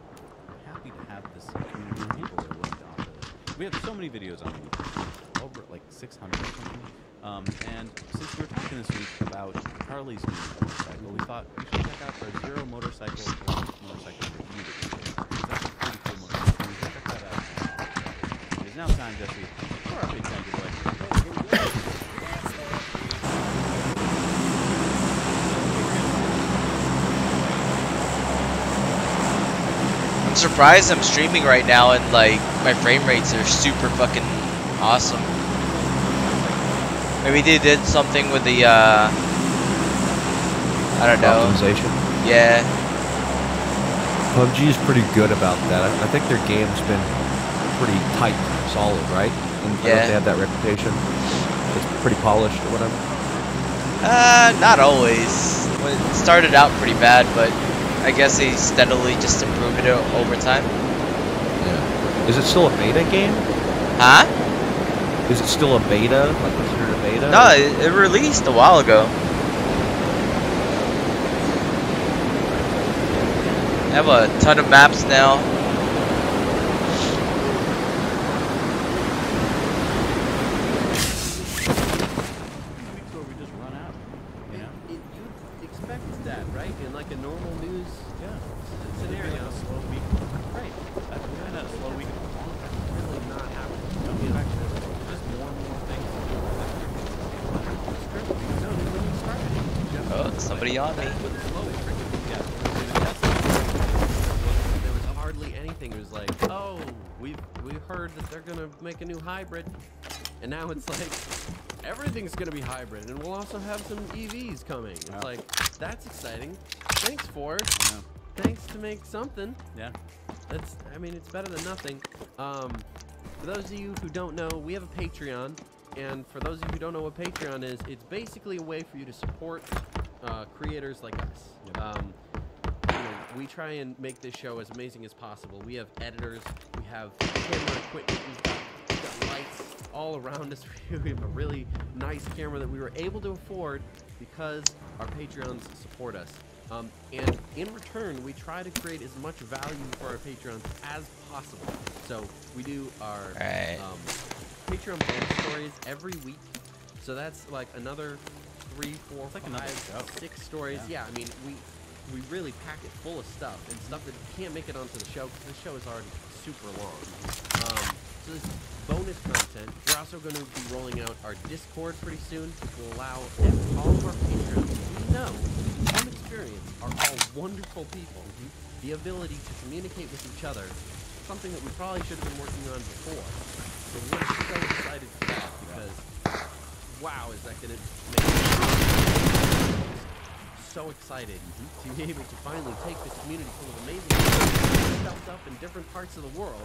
happy to have this community of people that are willing to offer this. We have so many videos on YouTube, over like 600 or something. And since we were talking this week about Harley's new motorcycle, we thought we should check out our Zero motorcycle review video. It's actually pretty cool motorcycle. You should check that out. It is now time, Jesse, for our big time giveaway. I'm surprised I'm streaming right now and like my frame rates are super fucking awesome. Maybe they did something with the I don't know. Optimization. Yeah. PUBG is pretty good about that. I think their game's been pretty tight, solid, right? And Yeah. they have that reputation. It's pretty polished or whatever. Not always. Well, it started out pretty bad, but I guess they steadily just improved it over time. Yeah. Is it still a beta game? Huh? Is it still a beta? Like considered a beta? No, it released a while ago. I have a ton of maps now. Weeks where we just run out, you know? You'd expect that, right? In like a normal news scenario. A slow week. Right. That's been a slow week. Really not happening. No, in fact, just more and more things. It's true. No, when you started, Oh, somebody on me. With the slow yeah. there was hardly anything. It was like, oh, we heard that they're gonna make a new hybrid, and now it's like everything's gonna be hybrid, and we'll also have some EVs coming. It's Yeah. like that's exciting. Thanks, Ford. Yeah. Thanks to make something. Yeah. I mean, it's better than nothing. For those of you who don't know, we have a Patreon. And for those of you who don't know what Patreon is, it's basically a way for you to support creators like us. You know, we try and make this show as amazing as possible. We have editors, we have camera equipment, we've got lights all around us. We have a really nice camera that we were able to afford because our Patreons support us. And in return, we try to create as much value for our Patreons as possible. So we do our Patreon bonus stories every week. So that's like another 3, 4, 5, 6 stories. Yeah, I mean, we really pack it full of stuff and stuff that can't make it onto the show because the show is already super long. So this bonus content. We're also going to be rolling out our Discord pretty soon, which will allow all of our Patreons we know from experience are all wonderful people. The ability to communicate with each other, something that we probably should have been working on before. So we're so excited for that because, wow, is that going to make us so excited to be able to finally take this community full of amazing people stuffed up in different parts of the world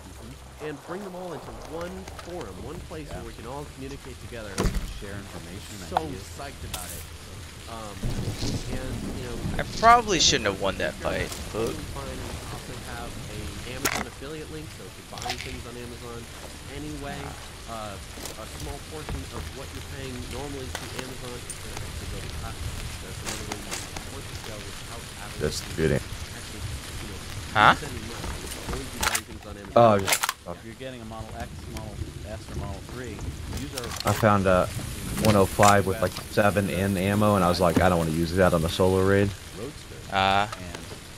and bring them all into one forum, one place where we can all communicate together. Share information. So psyched about it. And, you know, I probably shouldn't have won that fight. We also have a Amazon affiliate link, so if you're buying things on Amazon anyway, a small portion of what you're paying normally to Amazon is going to actually go to us. That's another way you can support the show without having That's to good. actually, you know, Huh? spending money. Always be buying things on Amazon. Oh, If you're getting a Model X, Model S, or Model 3, use our... I found a 105 with like 7 in ammo, and I was like, I don't want to use that on the solo raid. Roadster. And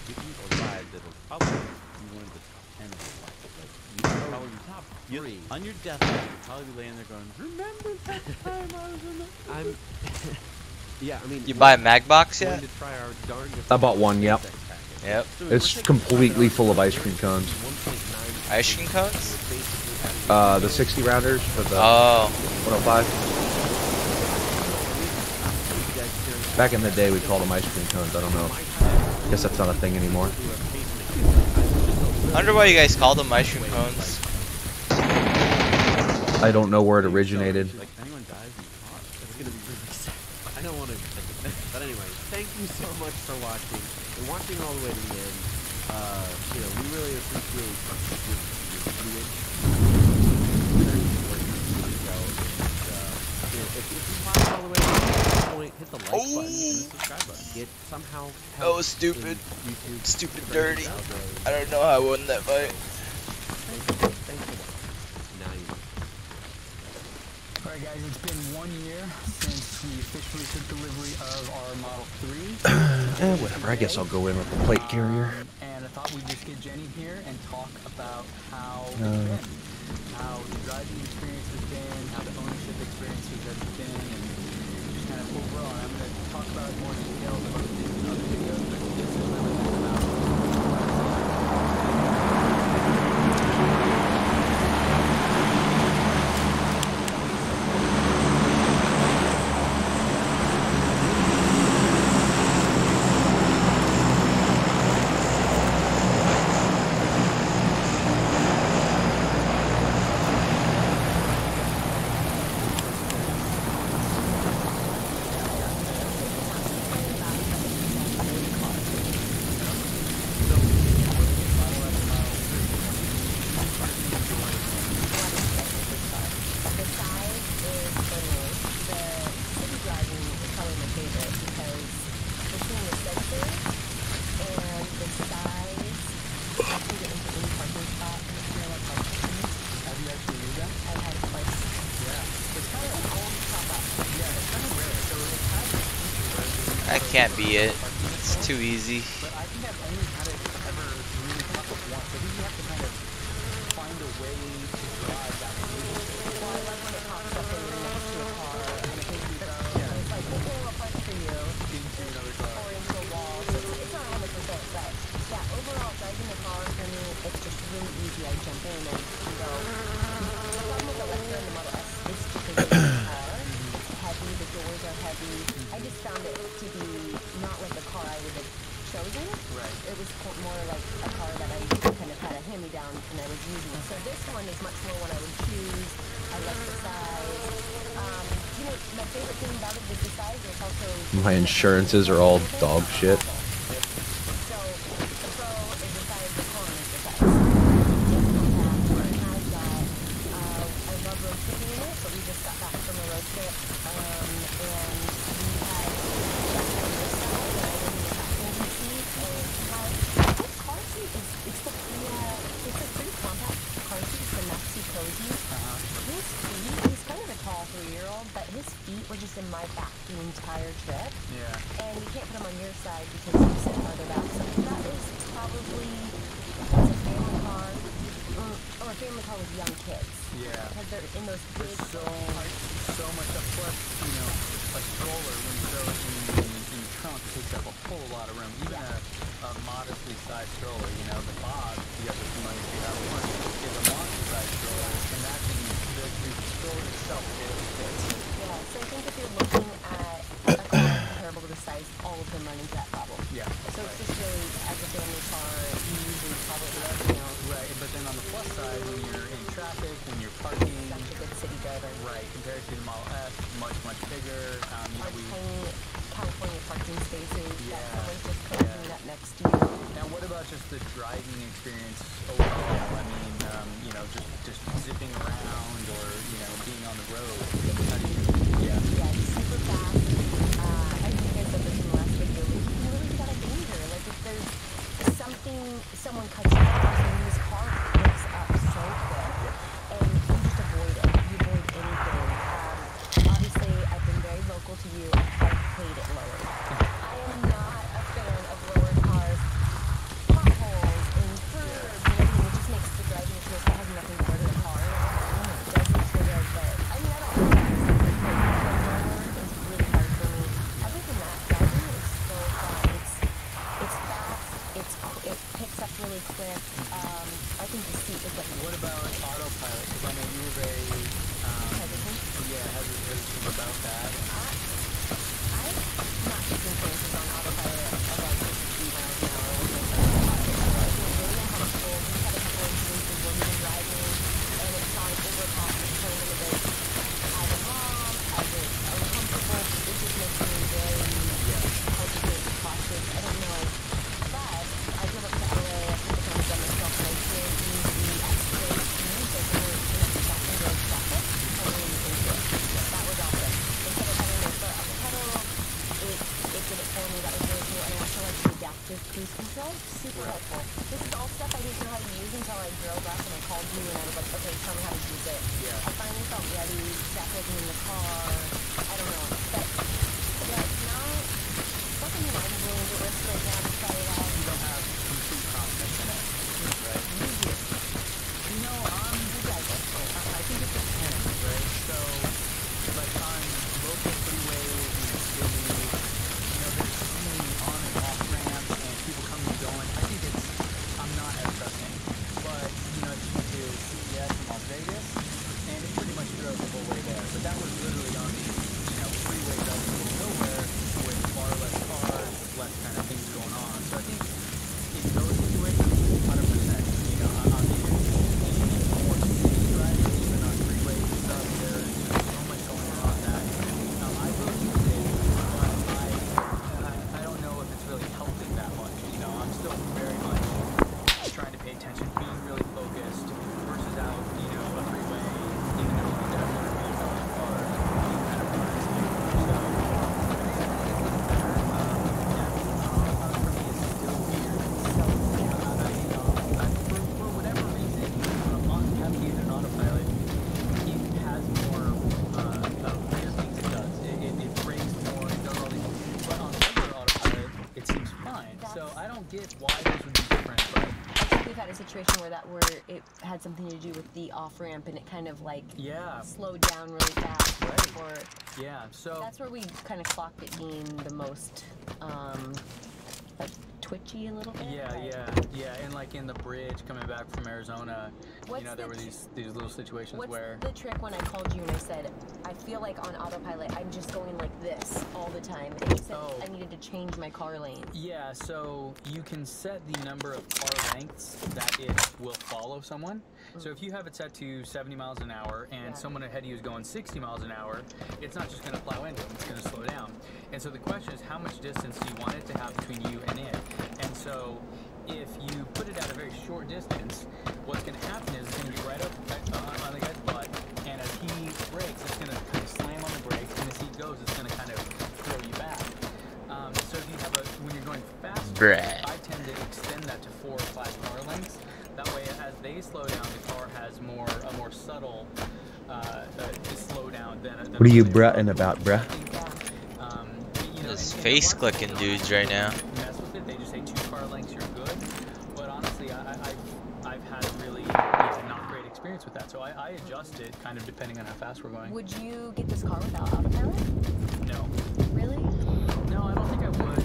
if you arrive, that'll probably be one of the top 10 of your life. Like, you probably be top 3. On your deathbed, you'll probably be laying there going, remember that time I was in the... Yeah, I mean... You buy a mag box yet? To try our darndest I bought one, yep. Yep. It's completely full of ice cream cones. Ice cream cones? The 60 rounders for the 105. Back in the day, we called them ice cream cones. I don't know. I guess that's not a thing anymore. I wonder why you guys call them ice cream cones. I don't know where it originated. Like, if anyone dies in the car, that's gonna be really sad. I don't want to. But anyway, thank you so much for watching and watching all the way to the end. You know, we really appreciate your viewing. Very important to the show. And, you know, if you watch all the way to this point, hit the like button and the subscribe button. It somehow helps. Oh, stupid. YouTube Stupid dirty. I don't know how I won that fight. Thank you. Thanks for watching. Now you know. Alright guys, it's been 1 year since we officially took delivery of our Model 3. Whatever, I guess I'll go in with the plate carrier. And I thought we'd just get Jenny here and talk about how it's been. How the driving experience has been, how the ownership experience has been, and just kind of overall. I'm going to talk about more details about the other videos, but this is really about That can't be it. It's too easy. But I think I've only had it ever really come up once. I think you have to kind of find a way to drive that really. Well, I like when it pops up when you're next to a car and it takes you down. Yeah. It's like, we'll pull up right for you. Into another car. Or into a wall. So it's not 100%, but yeah, overall, driving the car for me, it's just really easy. I jump in and go. The problem with the Leicester and the Model S is because it's a car. It's heavy, the doors are heavy. I just found it to be not like a car I would have chosen. Right. It was more like a car that I kind of had a hand-me-down and I was using. So this one is much more what I would choose. I like the size. You know, my favorite thing about it is the size. It's also My insurances are all dog shit. so the Pro is the size, the Con is the size. It's compact. It has that. I love road tripping in it, but we just got back from a road trip, and we had just on this side, and I was in the passenger seat, and it has this car seat is it's a pretty compact car seat. It's a maxi cozy. His feet, he's kind of a tall 3-year-old, but his feet were just in my back the entire trip. Yeah. And you can't put them on your side because you sit farther back. So that was probably a family car, or a family car with young kids. Yeah. Because they're in those big So much up. Plus, you know, a stroller when you throw it in the trunk takes up a whole lot of room. Even a modestly sized stroller, you know, the Bob, you guys are familiar with that one, is a monster sized stroller, and that the stroller itself is big. Yeah, so I think if you're looking at a car comparable to the size, all of them run into that problem. Yeah. So it's just really, as a family car, you usually probably love, you know. Right, but then on the plus side, when you're in traffic, when you're parking, Such a good city driver. right, compared to the Model S, much bigger. You know, Our tiny California parking spaces Yeah. that someone's just closing up next to you. Now, what about just the driving experience overall? I mean, you know, just zipping around or, you know, being on the road. How do you, yeah. Yeah, it's super fast. I think you guys said this in the last video, but you can really get out of danger. Like if there's something, someone cuts you off, and this car picks up so quick, and you just avoid it. You avoid anything. Obviously, I've been very local to you. I hate it lowered. I am not a fan of lowered cars. Potholes and curbs and everything. It just makes the driving experience. That has nothing to do with the car. It doesn't trigger, but I mean, I don't know. It's really hard for me. Other than that, driving is so fun. It's fast. It picks up really quick. I think the seat is like. What about autopilot? Because I know you were very hesitant. Yeah, hesitant about that. I'm not taking chances on autopilot above 60 miles an hour. It's really uncomfortable. We've had a couple of instances where we've been driving and it's on overpass and turning a bit as a mom, as it's uncomfortable. It just makes me very hesitant, cautious. I don't know. But I drove up to LA a couple times by myself and I did use the X-ray speed, so when you're in a secondary traffic, you can't really into it. That was awesome. Instead of having my foot on the pedal, it did it for me. That was really cool. And I also like the adaptive cruise control. Super helpful. This is all stuff I didn't know how to use until I drove up and I called you and I was like, okay, tell me how to use it. I finally felt ready. Jack wasn't in the car. I don't know. But yeah, it's not something that I'm willing to risk right now to try it out. You don't have complete confidence in it, right? You do. You know, Who does it? I think it depends, right? So, like on local freeways in a city, you know, there's so many on and off ramps and people coming and going. I think I'm not as trusting. But, you know, I just went to CES in Las Vegas and it pretty much drove the whole way there. But that was literally on these, you know, freeways out in the middle of nowhere with far less cars, with less kind of things going on. So I think in those situations, 100%, you know, I mean, it's more city driving, even on freeways and stuff, there's so much going on that I will use it, but I don't know if it's really helping that much. You know, I'm still very much trying to pay attention, being really focused versus out, you know, a freeway, even though you get 100 miles an hour, being kind of running. So I think it's getting better. For me, it's still weird. So, for whatever reason, on navigating an autopilot, it has more weird things it does. It brakes more, it does all these things. But on regular autopilot, it seems fine. So I don't get why those would be different, but I think we've had a situation where it had something to do with the off ramp and it kind of like slowed down really fast. Right. Or so that's where we kind of clocked it being the most like twitchy a little bit. Yeah, and like in the bridge coming back from Arizona, you know, there were these little situations where. What's the trick when I called you and I said, I feel like on autopilot I'm just going like this all the time, and you said I needed to change my car lane. Yeah, so you can set the number of car lengths that it will follow someone. So if you have it set to 70 miles an hour and someone ahead of you is going 60 miles an hour, it's not just going to plow into them, it's going to slow down. And so the question is, how much distance do you want it to have between you and it? And so if you put it at a very short distance, what's going to happen is it's going to be right up on the guy's butt, and as he brakes, it's going to kind of slam on the brakes, and as he goes, it's going to kind of throw you back. So if you have when you're going faster, I tend to extend that to 4 or 5 car lengths. That way, as they slow down, the car has a more subtle slow down than what are you brutting about, bruh? This face clicking dudes right now. Mess with it. They just say 2 car lengths, you're good. But honestly, I've had a really not great experience with that. So I adjust it kind of depending on how fast we're going. Would you get this car without autopilot? No. Really? No, I don't think I would.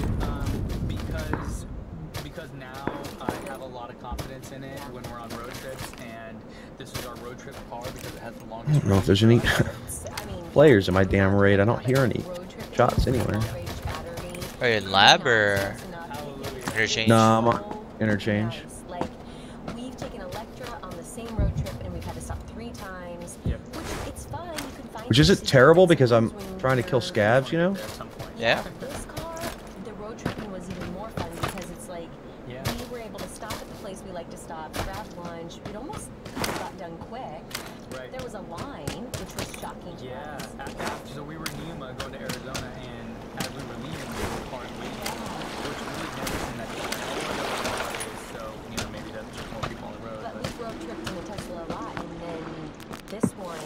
Because now I have a lot of confidence in it when we're on road trips, and this is our road trip car because it has the longest. I don't know if there's any players in my damn raid. I don't hear any shots anywhere. Are you in lab or interchange? No, I'm on interchange. Like, we've taken Electra on the same road trip, and we've had to stop 3 times. Which it's fine. You can find. Which isn't terrible because I'm trying to kill scabs, you know? Yeah. This car, the road tripping was even more fun because it's like we were able to stop at the place we like to stop, grab lunch. We'd almost got done quick. Right. There was a line, which was shocking to us. So we were in Yuma going to Arizona, and as we were leaving, we were cars waiting, which we've never seen that before. So maybe that's just more people on the road. But we road tripped in the Tesla a lot, and then this one,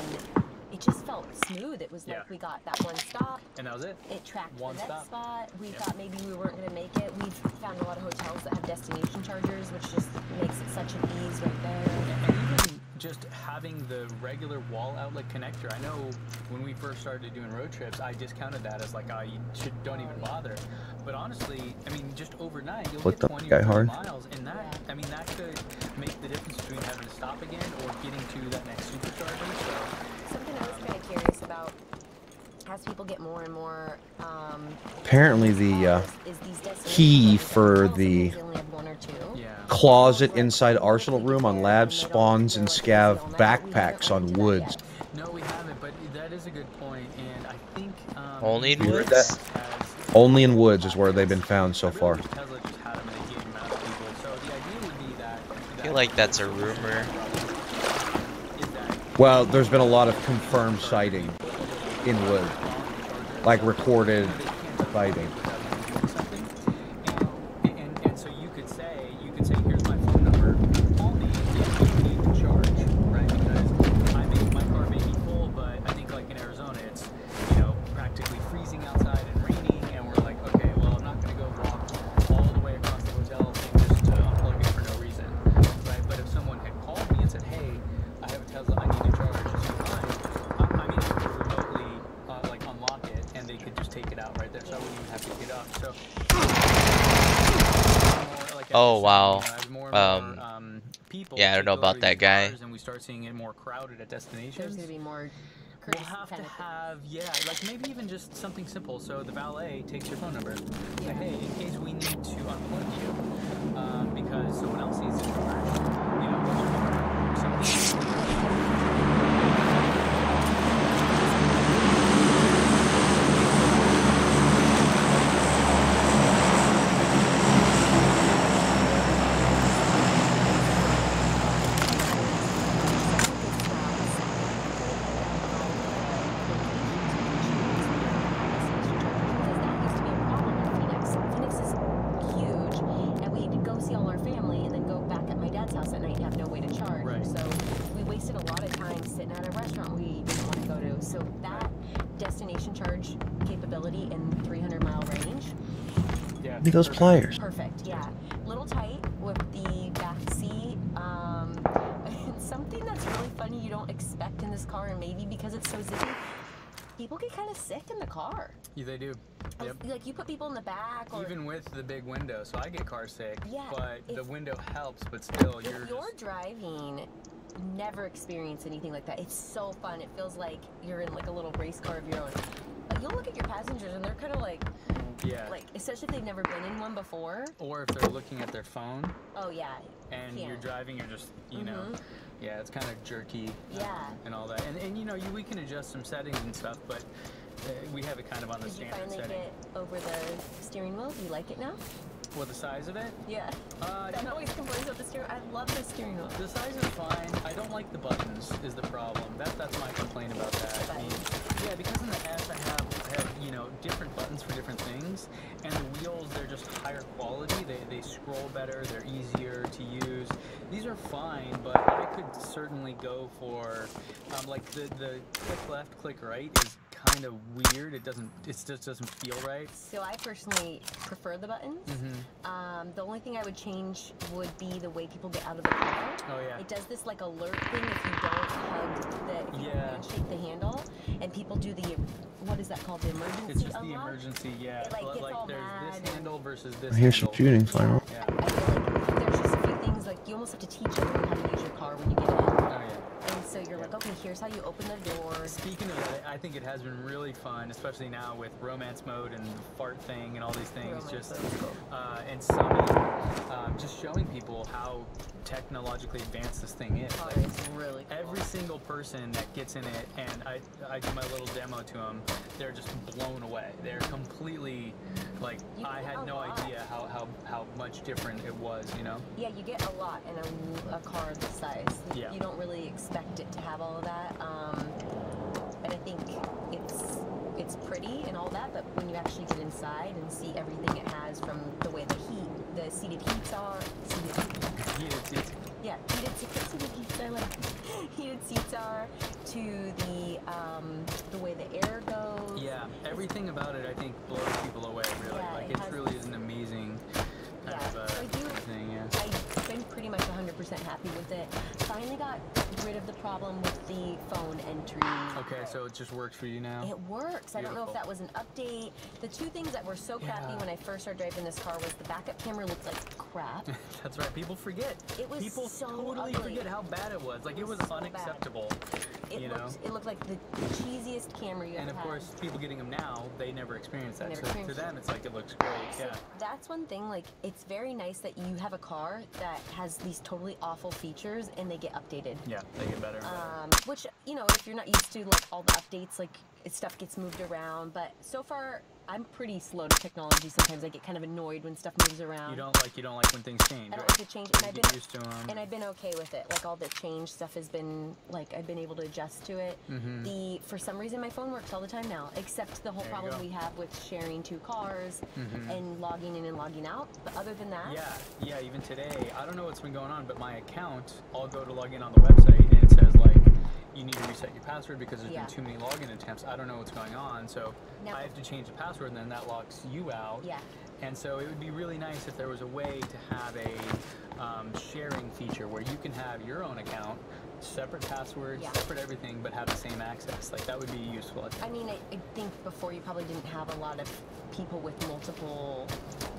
it just felt smooth. It was like we got that one stop. And that was it. It tracked One the next stop. spot. We thought maybe we weren't going to make it. We've found a lot of hotels that have destination chargers, which just makes it such an ease right there. And even just having the regular wall outlet connector. I know when we first started doing road trips, I discounted that as like, you don't even bother. But honestly, I mean, just overnight, you'll get 20 or 30 miles, and that, I mean, that could make the difference between having to stop again or getting to that next supercharger. So, something I was kind of curious about, as people get more and more Apparently the key for the closet inside Arsenal room on Lab spawns in scav backpacks on woods. No, we haven't, but that is a good point, and I think only in woods. Only in woods is where they've been found so far. I feel like that's a rumor. Well, there's been a lot of confirmed sighting in wood, like recorded sighting. And so you could say, here's my phone number. Call me if you need to charge, right? Because my car may be full, but I think like in Arizona, it's practically freezing outside and raining, and we're like, okay, well, I'm not going to go walk all the way across the hotel thing just to unplug it for no reason, right? But if someone had called me and said, hey, I have a Tesla, I need to charge, it's fine. I'm able to remotely like unlock it, and they could just take it out right there, so I wouldn't even have to get up. So. Oh wow. People yeah, I don't know about that guy. And we start seeing it more crowded at destinations. There's going to be more. We'll have to have, like maybe even just something simple. So the valet takes your phone number. Say, hey, in case we need to unplug you, because someone else needs to charge. What's your number? Something. Look at those pliers. Perfect, yeah. Little tight with the back seat. Something that's really funny you don't expect in this car, and maybe because it's so zippy, people get kind of sick in the car. Yeah, they do. Yep. Like you put people in the back, or even with the big window, so I get car sick. Yeah, but the window helps, but still, if you're driving. Never experienced anything like that. It's so fun. It feels like you're in like a little race car of your own. You'll look at your passengers and they're kind of like, like, especially if they've never been in one before. Or if they're looking at their phone. Oh yeah. And you're driving, you're just, you know. Yeah, it's kind of jerky. Yeah. And all that. And you know, we can adjust some settings and stuff, but we have it kind of on the standard setting. Did you finally get over the steering wheel? Do you like it now? Well, the size of it? Yeah. That always complains about the steering wheel. I love the steering wheel. The size is fine. I don't like the buttons is the problem. That's my complaint about that. I mean, yeah, because in the S I have, you know, different buttons for different things, and the wheels, they're just higher quality. They scroll better. They're easier to use. These are fine, but I could certainly go for, like the click left, click right is kind of weird. It just doesn't feel right. So I personally prefer the buttons. The only thing I would change would be the way people get out of the car. Oh yeah. It does this like alert thing if you don't hug the, if you shake the handle, and people do the, what is that called, the emergency It's just unlock? the emergency, yeah. It, like, gets all there's mad this handle versus this Here's handle. some shooting final. Yeah. I feel like there's just a few things, like you almost have to teach everyone how to use your car when you get in. Oh yeah. And so you're like, okay, here's how you open the door. Speaking of that, I think it has been really fun, especially now with romance mode and the fart thing and all these things. And Summit, just showing people how technologically advanced this thing is. Oh, it's really cool. Every single person that gets in it, and I do my little demo to them, they're just blown away. They're completely, like, I had no idea how much different it was, you know? Yeah, you get a lot in a car this size. Yeah. You don't really expect it to have all of that. And I think it's pretty and all that, but when you actually get inside and see everything it has, from the way the seated heats are, Heated seats. Yeah, seated heats are like heated seats are, to the way the air goes. Yeah, everything about it I think blows people away, really. Yeah, like it truly is an amazing kind of thing, yeah. I've been pretty much 100% happy with it. Finally got rid of the problem with the phone entry. Okay, so it just works for you now? It works. Beautiful. I don't know if that was an update. The two things that were so crappy when I first started driving this car was the backup camera looked like crap. That's right. People forget. It was People so totally ugly. forget how bad it was. Like, it was so unacceptable. It looked like the cheesiest camera you ever had. And of course, people getting them now, they never experienced that. So to them, it's like, it looks great. So that's one thing. Like, it's very nice that you have a car that has these totally awful features and they get updated. Yeah, they get better. Which, you know, if you're not used to like all the updates, like stuff gets moved around. But so far, I'm pretty slow to technology. Sometimes I get kind of annoyed when stuff moves around. You don't like when things change. I don't right? like to change, and I've been used to them. And I've been okay with it. Like all the change stuff has been like I've been able to adjust to it. For some reason my phone works all the time now, except the whole problem we have with sharing two cars and logging in and logging out. But other than that, yeah. Even today, I don't know what's been going on, but my account, I'll go to log in on the website and it says like, you need to reset your password because there's been too many login attempts. I don't know what's going on, so I have to change the password, and then that locks you out. Yeah. And so it would be really nice if there was a way to have a sharing feature where you can have your own account, separate passwords, separate everything, but have the same access. Like, that would be useful. I mean, I think before you probably didn't have a lot of people with multiple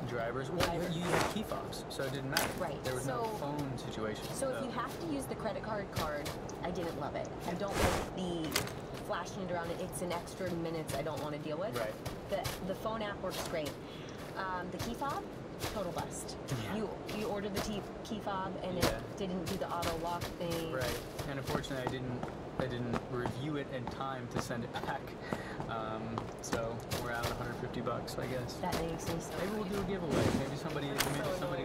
drivers. Well, you had key fobs, so it didn't matter. Right. There was no phone situation. So if you have to use the credit card, I didn't love it. I don't like the flashing it around. It's an extra minutes I don't want to deal with. Right. The phone app works great. The key fob, total bust. You ordered the key fob and it didn't do the auto lock thing. Right. And unfortunately, I didn't review it in time to send it back. So we're out $150, I guess. That makes me so Maybe we'll do a giveaway. Maybe somebody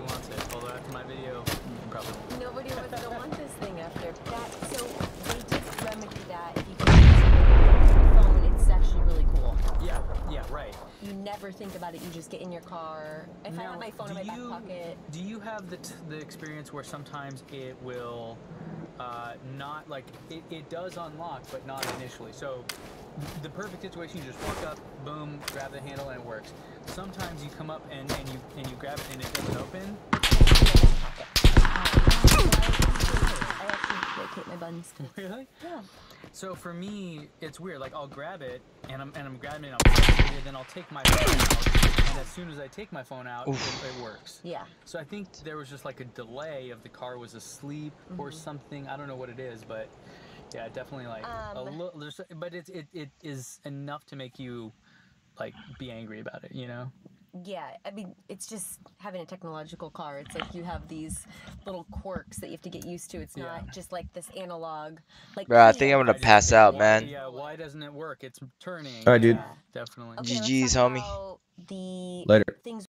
wants it. Although after my video, probably nobody was gonna want this thing after that. So they did remedy that. If you can use your phone, it's actually really cool. Yeah, right. You never think about it. You just get in your car. If I have my phone in my back pocket. Do you have the experience where sometimes it will not, like, it does unlock, but not initially? So the perfect situation, you just walk up, boom, grab the handle, and it works. Sometimes you come up and you grab it and it doesn't open. I actually locate my buttons. Really? Yeah. So for me, it's weird. Like, I'll grab it and I'm grabbing it, I'm pressing it, then I'll take my phone out, and as soon as I take my phone out, it works. Yeah. So I think there was just like a delay of the car was asleep or something. I don't know what it is, but yeah, definitely like a little. But it is enough to make you like be angry about it, you know? yeah, I mean, it's just having a technological car. It's like you have these little quirks that you have to get used to. It's not just like this analog. Like, Bro, I think I'm gonna pass out, man. Yeah, why doesn't it work? It's turning. All right, dude. Yeah, definitely. Okay, GG's, let's talk homie. about the Later. things